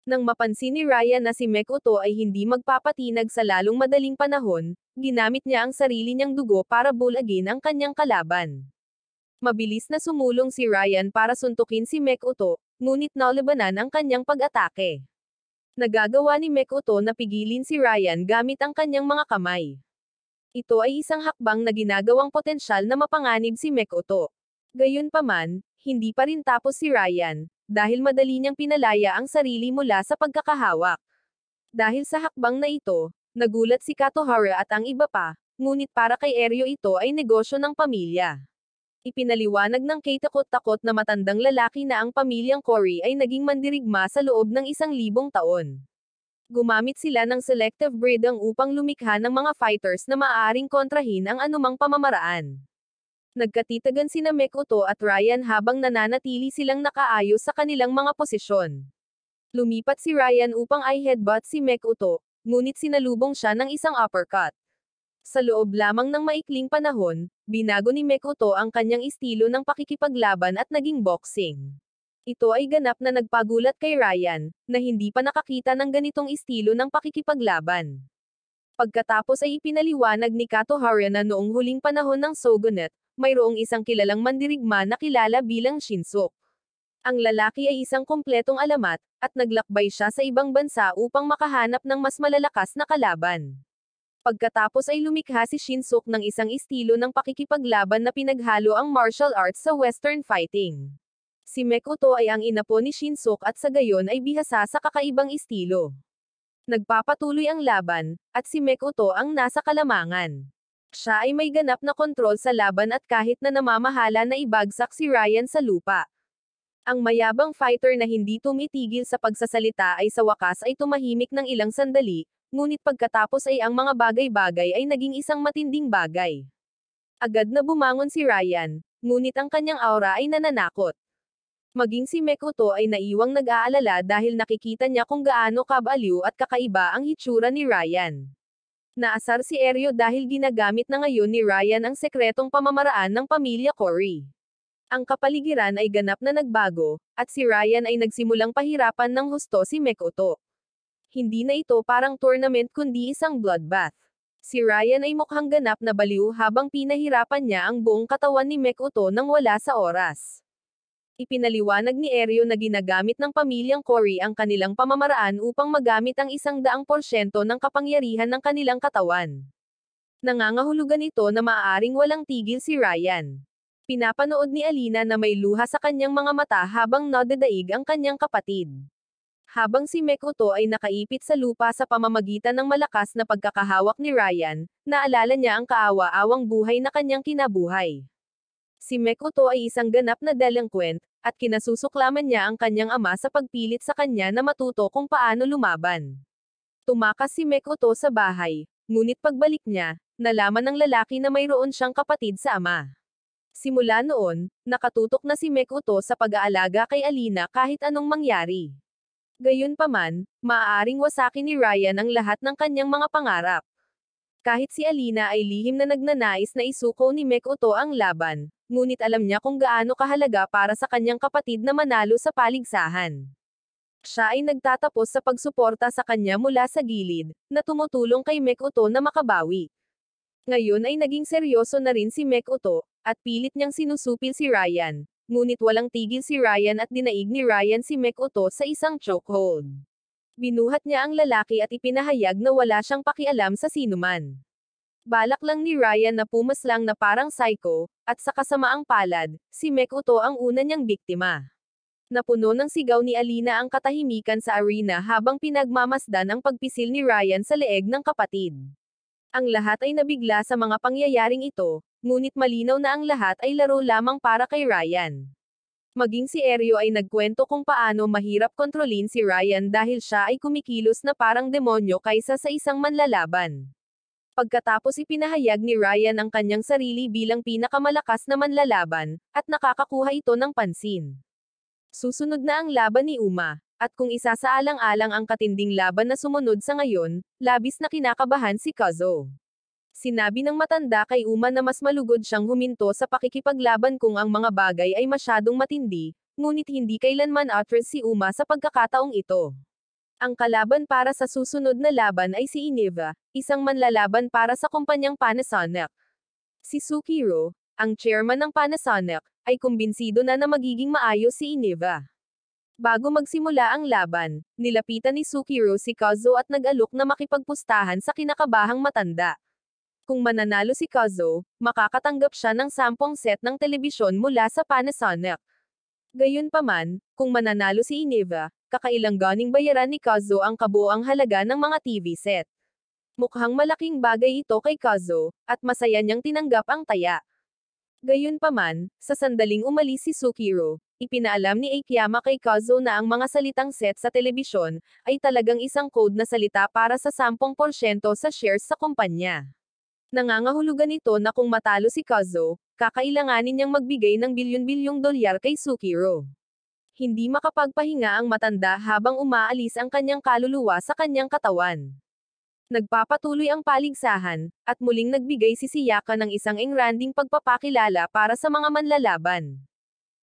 Nang mapansin ni Ryan na si Mek Uto ay hindi magpapatinag sa lalong madaling panahon, ginamit niya ang sarili niyang dugo para bulagin ang kanyang kalaban. Mabilis na sumulong si Ryan para suntukin si Mek Uto, ngunit naulabanan ang kanyang pag-atake. Nagagawa ni Mek Uto na pigilin si Ryan gamit ang kanyang mga kamay. Ito ay isang hakbang na ginagawang potensyal na mapanganib si Mek Uto. Gayunpaman, hindi pa rin tapos si Ryan, dahil madali niyang pinalaya ang sarili mula sa pagkakahawak. Dahil sa hakbang na ito, nagulat si Katohara at ang iba pa, ngunit para kay Eryo ito ay negosyo ng pamilya. Ipinaliwanag ng kay-takot-takot na matandang lalaki na ang pamilyang Cory ay naging mandirigma sa loob ng 1,000 taon. Gumamit sila ng selective breeding upang lumikha ng mga fighters na maaaring kontrahin ang anumang pamamaraan. Nagkatitagan sina Mek Uto at Ryan habang nananatili silang nakaayos sa kanilang mga posisyon. Lumipat si Ryan upang i-headbutt si Mek Uto, ngunit sinalubong siya ng isang uppercut. Sa loob lamang ng maikling panahon, binago ni Mek Uto ang kanyang estilo ng pakikipaglaban at naging boxing. Ito ay ganap na nagpagulat kay Ryan, na hindi pa nakakita ng ganitong estilo ng pakikipaglaban. Pagkatapos ay ipinaliwanag ni Katohara na noong huling panahon ng Shogunate, mayroong isang kilalang mandirigma na kilala bilang Shinsuke. Ang lalaki ay isang kumpletong alamat, at naglakbay siya sa ibang bansa upang makahanap ng mas malalakas na kalaban. Pagkatapos ay lumikha si Shinsuke ng isang estilo ng pakikipaglaban na pinaghalo ang martial arts sa western fighting. Si Mek Uto ay ang inapo ni Shinsuke at sa gayon ay bihasa sa kakaibang estilo. Nagpapatuloy ang laban, at si Mek Uto ang nasa kalamangan. Siya ay may ganap na kontrol sa laban at kahit na namamahala na ibagsak si Ryan sa lupa. Ang mayabang fighter na hindi tumitigil sa pagsasalita ay sa wakas ay tumahimik ng ilang sandali, ngunit pagkatapos ay ang mga bagay-bagay ay naging isang matinding bagay. Agad na bumangon si Ryan, ngunit ang kanyang aura ay nananakot. Maging si Mek Uto ay naiwang nag-aalala dahil nakikita niya kung gaano kabaliw at kakaiba ang hitsura ni Ryan. Naasar si Eryo dahil ginagamit na ngayon ni Ryan ang sekretong pamamaraan ng pamilya Cory. Ang kapaligiran ay ganap na nagbago, at si Ryan ay nagsimulang pahirapan ng husto si Mek Uto. Hindi na ito parang tournament kundi isang bloodbath. Si Ryan ay mukhang ganap na baliw habang pinahirapan niya ang buong katawan ni Mek Uto nang wala sa oras. Ipinaliwanag ni Eryo na ginagamit ng pamilyang Cory ang kanilang pamamaraan upang magamit ang 100% ng kapangyarihan ng kanilang katawan. Nangangahulugan ito na maaaring walang tigil si Ryan. Pinapanood ni Alina na may luha sa kanyang mga mata habang nadadaig ang kanyang kapatid. Habang si Mek Uto ay nakaipit sa lupa sa pamamagitan ng malakas na pagkakahawak ni Ryan, naalala niya ang kaawa-awang buhay na kanyang kinabuhay. Si Mek Uto ay isang ganap na delinquent, at kinasusuklaman niya ang kanyang ama sa pagpilit sa kanya na matuto kung paano lumaban. Tumakas si Mek Uto sa bahay, ngunit pagbalik niya, nalaman ng lalaki na mayroon siyang kapatid sa ama. Simula noon, nakatutok na si Mek Uto sa pag-aalaga kay Alina kahit anong mangyari. Gayunpaman, maaaring wasakin ni Ryan ang lahat ng kanyang mga pangarap. Kahit si Alina ay lihim na nagnanais na isuko ni Mek Uto ang laban, ngunit alam niya kung gaano kahalaga para sa kanyang kapatid na manalo sa paligsahan. Siya ay nagtatapos sa pagsuporta sa kanya mula sa gilid, na tumutulong kay Mek Uto na makabawi. Ngayon ay naging seryoso na rin si Mek Uto, at pilit niyang sinusupil si Ryan, ngunit walang tigil si Ryan at dinaig ni Ryan si Mek Uto sa isang chokehold. Binuhat niya ang lalaki at ipinahayag na wala siyang pakialam sa sinuman. Balak lang ni Ryan na pumaslang na parang psycho, at sa kasamaang palad, si Mek Uto ang una niyang biktima. Napuno ng sigaw ni Alina ang katahimikan sa arena habang pinagmamasdan ang pagpisil ni Ryan sa leeg ng kapatid. Ang lahat ay nabigla sa mga pangyayaring ito, ngunit malinaw na ang lahat ay laro lamang para kay Ryan. Maging si Eryo ay nagkwento kung paano mahirap kontrolin si Ryan dahil siya ay kumikilos na parang demonyo kaysa sa isang manlalaban. Pagkatapos ipinahayag ni Ryan ang kanyang sarili bilang pinakamalakas na manlalaban, at nakakakuha ito ng pansin. Susunod na ang laban ni Uma, at kung isasaalang-alang ang katinding laban na sumunod sa ngayon, labis na kinakabahan si Kazo. Sinabi ng matanda kay Uma na mas malugod siyang huminto sa pakikipaglaban kung ang mga bagay ay masyadong matindi, ngunit hindi kailanman atras si Uma sa pagkakataong ito. Ang kalaban para sa susunod na laban ay si Iniva, isang manlalaban para sa kumpanyang Panasonic. Si Sukiro, ang chairman ng Panasonic, ay kumbinsido na magiging maayos si Iniva. Bago magsimula ang laban, nilapitan ni Sukiro si Kazo at nag-alok na makipagpustahan sa kinakabahang matanda. Kung mananalo si Kazo, makakatanggap siya ng 10 set ng telebisyon mula sa Panasonic. Gayunpaman, kung mananalo si Iniva, kakailanganing bayaran ni Kazo ang kabuoang halaga ng mga TV set. Mukhang malaking bagay ito kay Kazo, at masaya niyang tinanggap ang taya. Gayunpaman, sa sandaling umalis si Sukiro, ipinaalam ni Akiyama kay Kazo na ang mga salitang set sa telebisyon, ay talagang isang code na salita para sa 10% sa shares sa kumpanya. Nangangahulugan ito na kung matalo si Kazo, kakailanganin niyang magbigay ng bilyon-bilyong dolyar kay Sukiro. Hindi makapagpahinga ang matanda habang umaalis ang kanyang kaluluwa sa kanyang katawan. Nagpapatuloy ang paligsahan, at muling nagbigay si Siyaka ng isang engranding pagpapakilala para sa mga manlalaban.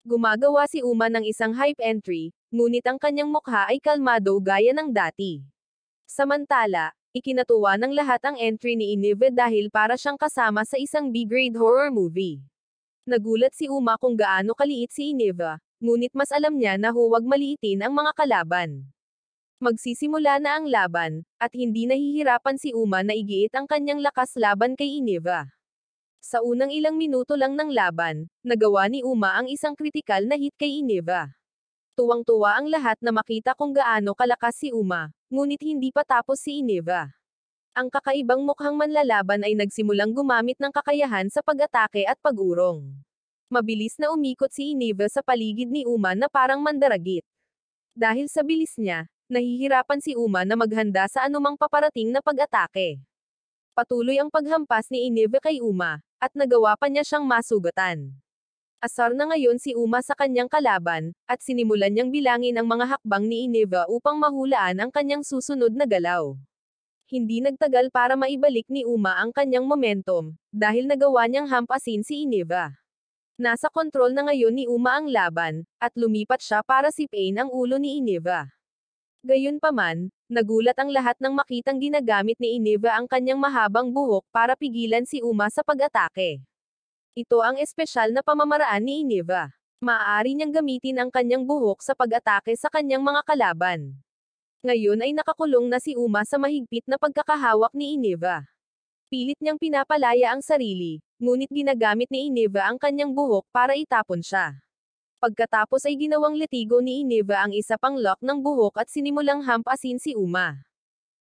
Gumagawa si Uma ng isang hype entry, ngunit ang kanyang mukha ay kalmado gaya ng dati. Samantala, ikinatuwa ng lahat ang entry ni Inive dahil para siyang kasama sa isang B-grade horror movie. Nagulat si Uma kung gaano kaliit si Inive, ngunit mas alam niya na huwag maliitin ang mga kalaban. Magsisimula na ang laban, at hindi nahihirapan si Uma na igiit ang kanyang lakas laban kay Iniva. Sa unang ilang minuto lang ng laban, nagawa ni Uma ang isang kritikal na hit kay Iniva. Tuwang-tuwa ang lahat na makita kung gaano kalakas si Uma, ngunit hindi pa tapos si Iniva. Ang kakaibang mukhang manlalaban ay nagsimulang gumamit ng kakayahan sa pag-atake at pag-urong. Mabilis na umikot si Iniva sa paligid ni Uma na parang mandaragit. Dahil sa bilis niya, nahihirapan si Uma na maghanda sa anumang paparating na pag-atake. Patuloy ang paghampas ni Inive kay Uma, at nagawa pa niya siyang masugatan. Asar na ngayon si Uma sa kanyang kalaban, at sinimulan niyang bilangin ang mga hakbang ni Inive upang mahulaan ang kanyang susunod na galaw. Hindi nagtagal para maibalik ni Uma ang kanyang momentum, dahil nagawa niyang hampasin si Inive. Nasa kontrol na ngayon ni Uma ang laban, at lumipat siya para sipain ang ulo ni Inive. Gayunpaman, nagulat ang lahat nang makitang ginagamit ni Iniva ang kanyang mahabang buhok para pigilan si Uma sa pag-atake. Ito ang espesyal na pamamaraan ni Iniva. Maaari niyang gamitin ang kanyang buhok sa pag-atake sa kanyang mga kalaban. Ngayon ay nakakulong na si Uma sa mahigpit na pagkakahawak ni Iniva. Pilit niyang pinapalaya ang sarili, ngunit ginagamit ni Iniva ang kanyang buhok para itapon siya. Pagkatapos ay ginawang letigo ni Iniva ang isa pang lock ng buhok at sinimulang hampasin si Uma.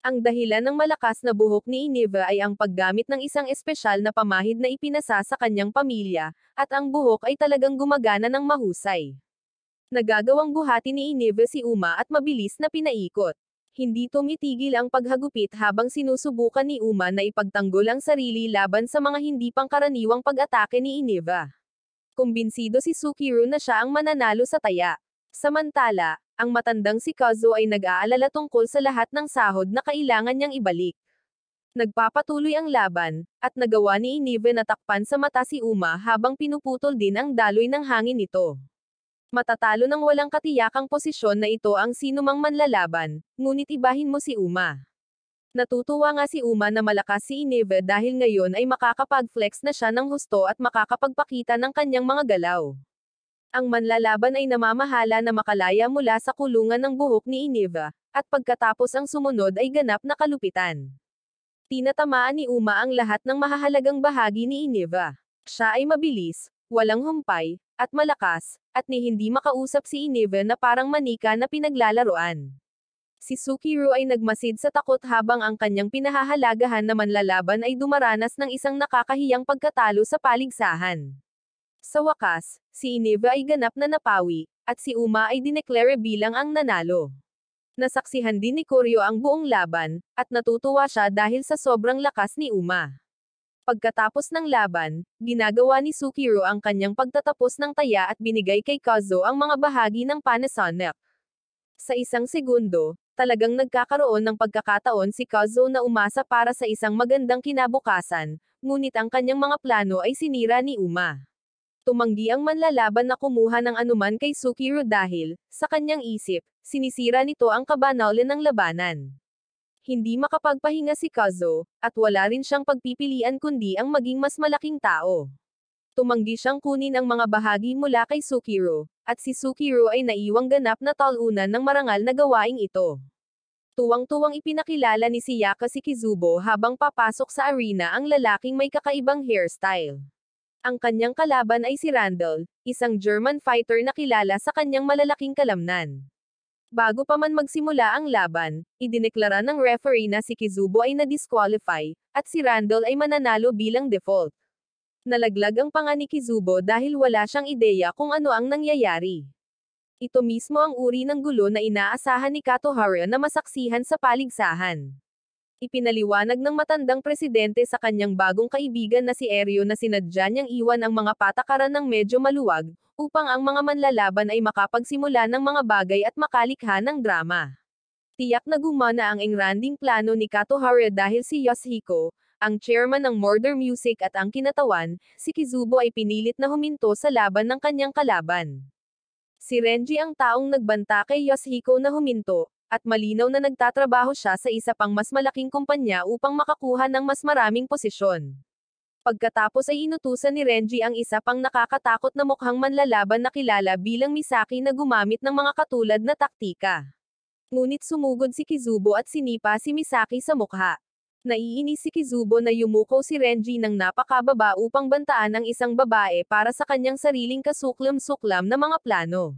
Ang dahilan ng malakas na buhok ni Iniva ay ang paggamit ng isang espesyal na pamahid na ipinasa sa kanyang pamilya, at ang buhok ay talagang gumagana ng mahusay. Nagagawang buhati ni Iniva si Uma at mabilis na pinaikot. Hindi tumitigil ang paghagupit habang sinusubukan ni Uma na ipagtanggol ang sarili laban sa mga hindi pangkaraniwang pag-atake ni Iniva. Kumbinsido si Sukiro na siya ang mananalo sa taya. Samantala, ang matandang si Kazo ay nag-aalala tungkol sa lahat ng sahod na kailangan niyang ibalik. Nagpapatuloy ang laban, at nagawa ni Inive na takpan sa mata si Uma habang pinuputol din ang daloy ng hangin nito. Matatalo ng walang katiyakang posisyon na ito ang sinumang manlalaban, ngunit ibahin mo si Uma. Natutuwa nga si Uma na malakas si Inive dahil ngayon ay makakapag-flex na siya ng husto at makakapagpakita ng kanyang mga galaw. Ang manlalaban ay namamahala na makalaya mula sa kulungan ng buhok ni Inive, at pagkatapos ang sumunod ay ganap na kalupitan. Tinatamaan ni Uma ang lahat ng mahahalagang bahagi ni Inive. Siya ay mabilis, walang humpay, at malakas, at ni hindi makausap si Inive na parang manika na pinaglalaroan. Si Sukiro ay nagmasid sa takot habang ang kanyang pinahahalagahan na manlalaban ay dumaranas ng isang nakakahiyang pagkatalo sa paligsahan. Sa wakas, si Inive ay ganap na napawi, at si Uma ay dineklare bilang ang nanalo. Nasaksihan din ni Koryo ang buong laban, at natutuwa siya dahil sa sobrang lakas ni Uma. Pagkatapos ng laban, ginagawa ni Sukiro ang kanyang pagtatapos ng taya at binigay kay Kazo ang mga bahagi ng Panasonic. Sa isang segundo, talagang nagkakaroon ng pagkakataon si Kazo na umasa para sa isang magandang kinabukasan, ngunit ang kanyang mga plano ay sinira ni Uma. Tumanggi ang manlalaban na kumuha ng anuman kay Sukiro dahil, sa kanyang isip, sinisira nito ang kabanalan ng labanan. Hindi makapagpahinga si Kazo, at wala rin siyang pagpipilian kundi ang maging mas malaking tao. Tumanggi siyang kunin ang mga bahagi mula kay Sukiro, at si Sukiro ay naiwang ganap na talunan ng marangal na gawaing ito. Tuwang-tuwang ipinakilala ni Sayaka si Kizubo habang papasok sa arena ang lalaking may kakaibang hairstyle. Ang kanyang kalaban ay si Randall, isang German fighter na kilala sa kanyang malalaking kalamnan. Bago pa man magsimula ang laban, idineklara ng referee na si Kizubo ay na-disqualify, at si Randall ay mananalo bilang default. Nalaglag ang panga ni Kizubo dahil wala siyang ideya kung ano ang nangyayari. Ito mismo ang uri ng gulo na inaasahan ni Katohara na masaksihan sa paligsahan. Ipinaliwanag ng matandang presidente sa kanyang bagong kaibigan na si Eryo na sinadya niyang iwan ang mga patakaran ng medyo maluwag, upang ang mga manlalaban ay makapagsimula ng mga bagay at makalikha ng drama. Tiyak na gumana ang engranding plano ni Katohara dahil si Yoshiko, ang chairman ng Murder Music at ang kinatawan, si Kizubo ay pinilit na huminto sa laban ng kanyang kalaban. Si Renji ang taong nagbanta kay Yoshiko na huminto, at malinaw na nagtatrabaho siya sa isa pang mas malaking kumpanya upang makakuha ng mas maraming posisyon. Pagkatapos ay inutusan ni Renji ang isa pang nakakatakot na mukhang manlalaban na kilala bilang Misaki na gumamit ng mga katulad na taktika. Ngunit sumugod si Kizubo at sinipa si Misaki sa mukha. Naiinis si Kizubo na yumuko si Renji ng napakababa upang bantaan ang isang babae para sa kanyang sariling kasuklam-suklam na mga plano.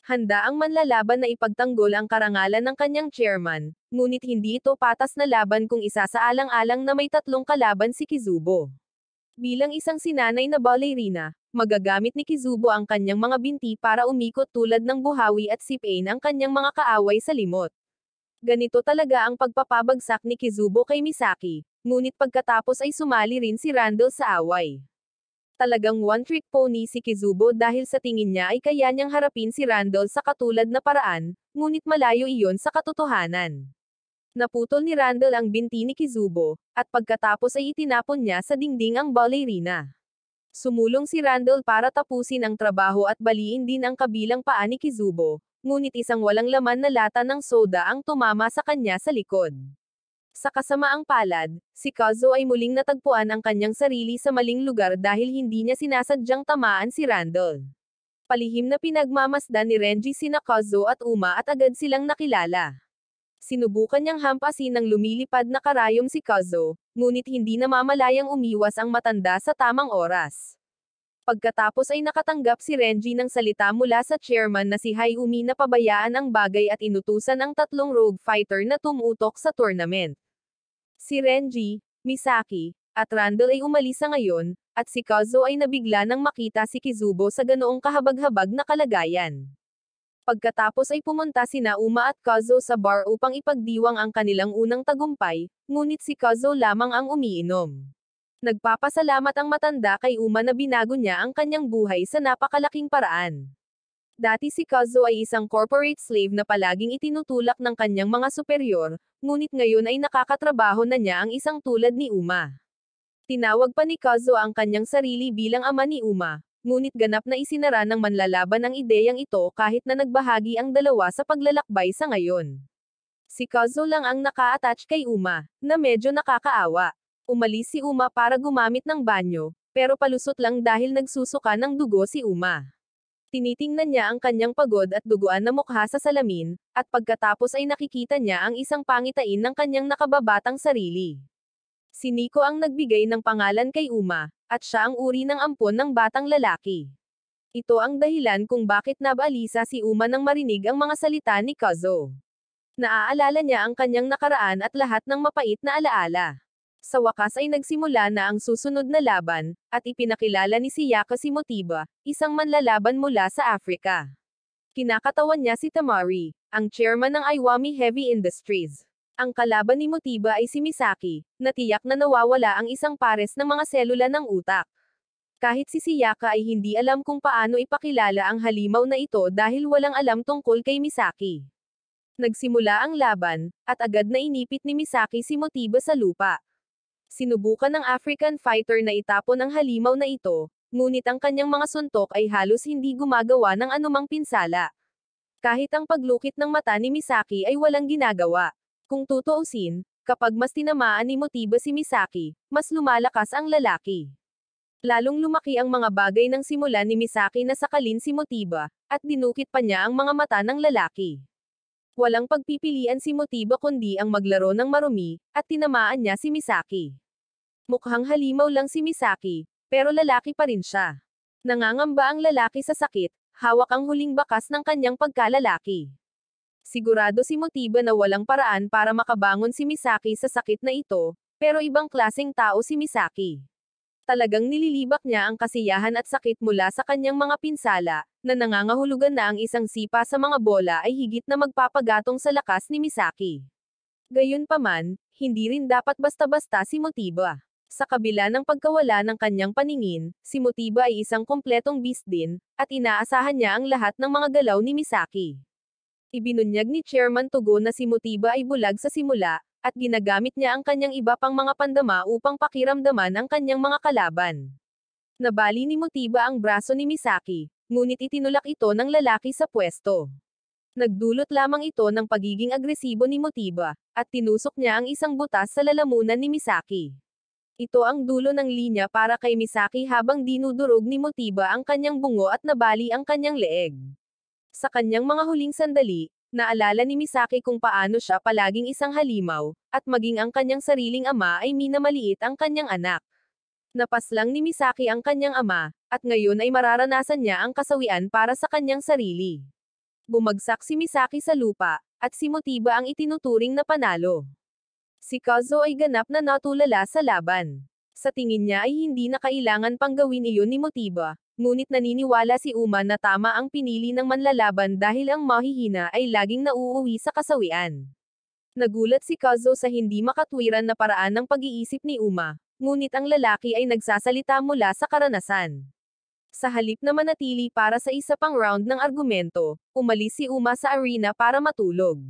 Handa ang manlalaban na ipagtanggol ang karangalan ng kanyang chairman, ngunit hindi ito patas na laban kung isasaalang-alang na may tatlong kalaban si Kizubo. Bilang isang sinanay na ballerina, magagamit ni Kizubo ang kanyang mga binti para umikot tulad ng buhawi at sipain ang kanyang mga kaaway sa limot. Ganito talaga ang pagpapabagsak ni Kizubo kay Misaki, ngunit pagkatapos ay sumali rin si Randall sa away. Talagang one-trick pony si Kizubo dahil sa tingin niya ay kaya niyang harapin si Randall sa katulad na paraan, ngunit malayo iyon sa katotohanan. Naputol ni Randall ang binti ni Kizubo, at pagkatapos ay itinapon niya sa dingding ang ballerina. Sumulong si Randall para tapusin ang trabaho at baliin din ang kabilang paa ni Kizubo, ngunit isang walang laman na lata ng soda ang tumama sa kanya sa likod. Sa kasamaang palad, si Kazo ay muling natagpuan ang kanyang sarili sa maling lugar dahil hindi niya sinasadyang tamaan si Randall. Palihim na pinagmamasdan ni Renji sina Kazo at Uma at agad silang nakilala. Sinubukan niyang hampasin ng lumilipad na karayom si Kazo, ngunit hindi namamalayang umiwas ang matanda sa tamang oras. Pagkatapos ay nakatanggap si Renji ng salita mula sa chairman na si Hayumi na pabayaan ang bagay at inutusan ang tatlong rogue fighter na tumutok sa tournament. Si Renji, Misaki, at Randall ay umalis sa ngayon, at si Kazo ay nabigla nang makita si Kizubo sa ganoong kahabag-habag na kalagayan. Pagkatapos ay pumunta sina Uma at Kazo sa bar upang ipagdiwang ang kanilang unang tagumpay, ngunit si Kazo lamang ang umiinom. Nagpapasalamat ang matanda kay Uma na binago niya ang kanyang buhay sa napakalaking paraan. Dati si Kazo ay isang corporate slave na palaging itinutulak ng kanyang mga superior, ngunit ngayon ay nakakatrabaho na niya ang isang tulad ni Uma. Tinawag pa ni Kazo ang kanyang sarili bilang ama ni Uma, ngunit ganap na isinara ng manlalaban ang ideyang ito kahit na nagbahagi ang dalawa sa paglalakbay sa ngayon. Si Kazo lang ang naka-attach kay Uma, na medyo nakakaawa. Umalis si Uma para gumamit ng banyo, pero palusot lang dahil nagsusuka ng dugo si Uma. Tinitingnan niya ang kanyang pagod at duguan na mukha sa salamin, at pagkatapos ay nakikita niya ang isang pangitain ng kanyang nakababatang sarili. Si Nico ang nagbigay ng pangalan kay Uma, at siya ang uri ng ampon ng batang lalaki. Ito ang dahilan kung bakit nabalisa si Uma nang marinig ang mga salita ni Kazuo. Naaalala niya ang kanyang nakaraan at lahat ng mapait na alaala. Sa wakas ay nagsimula na ang susunod na laban, at ipinakilala ni Sayaka si Motiba, isang manlalaban mula sa Africa. Kinakatawan niya si Tamari, ang chairman ng Iwami Heavy Industries. Ang kalaban ni Motiba ay si Misaki, na tiyak na nawawala ang isang pares ng mga selula ng utak. Kahit si Sayaka ay hindi alam kung paano ipakilala ang halimaw na ito dahil walang alam tungkol kay Misaki. Nagsimula ang laban, at agad na inipit ni Misaki si Motiba sa lupa. Sinubukan ng African fighter na itapon ang halimaw na ito, ngunit ang kanyang mga suntok ay halos hindi gumagawa ng anumang pinsala. Kahit ang paglukit ng mata ni Misaki ay walang ginagawa. Kung tutuusin, kapag mas tinamaan ni Motiba si Misaki, mas lumalakas ang lalaki. Lalong lumaki ang mga bagay ng simula ni Misaki na sakalin si Motiba, at dinukit pa niya ang mga mata ng lalaki. Walang pagpipilian si Motiba kundi ang maglaro ng marumi, at tinamaan niya si Misaki. Mukhang halimaw lang si Misaki, pero lalaki pa rin siya. Nangangamba ang lalaki sa sakit, hawak ang huling bakas ng kanyang pagkalalaki. Sigurado si Motiba na walang paraan para makabangon si Misaki sa sakit na ito, pero ibang klaseng tao si Misaki. Talagang nililibak niya ang kasiyahan at sakit mula sa kanyang mga pinsala, na nangangahulugan na ang isang sipa sa mga bola ay higit na magpapagatong sa lakas ni Misaki. Gayunpaman, hindi rin dapat basta-basta si Motiba. Sa kabila ng pagkawala ng kanyang paningin, si Motiba ay isang kompletong beast din, at inaasahan niya ang lahat ng mga galaw ni Misaki. Ibinunyag ni Chairman Togo na si Motiba ay bulag sa simula, at ginagamit niya ang kanyang iba pang mga pandama upang pakiramdaman ang kanyang mga kalaban. Nabali ni Motiba ang braso ni Misaki, ngunit itinulak ito ng lalaki sa pwesto. Nagdulot lamang ito ng pagiging agresibo ni Motiba, at tinusok niya ang isang butas sa lalamunan ni Misaki. Ito ang dulo ng linya para kay Misaki habang dinudurog ni Motiba ang kanyang bungo at nabali ang kanyang leeg. Sa kanyang mga huling sandali, naalala ni Misaki kung paano siya palaging isang halimaw, at maging ang kanyang sariling ama ay minamaliit ang kanyang anak. Napaslang ni Misaki ang kanyang ama, at ngayon ay mararanasan niya ang kasawian para sa kanyang sarili. Bumagsak si Misaki sa lupa, at si Motiba ang itinuturing na panalo. Si Kazuo ay ganap na natulala sa laban. Sa tingin niya ay hindi na kailangan pang gawin iyon ni Motiba, ngunit naniniwala si Uma na tama ang pinili ng manlalaban dahil ang mahihina ay laging nauuwi sa kasawian. Nagulat si Kazuo sa hindi makatwiran na paraan ng pag-iisip ni Uma, ngunit ang lalaki ay nagsasalita mula sa karanasan. Sa halip na manatili para sa isa pang round ng argumento, umalis si Uma sa arena para matulog.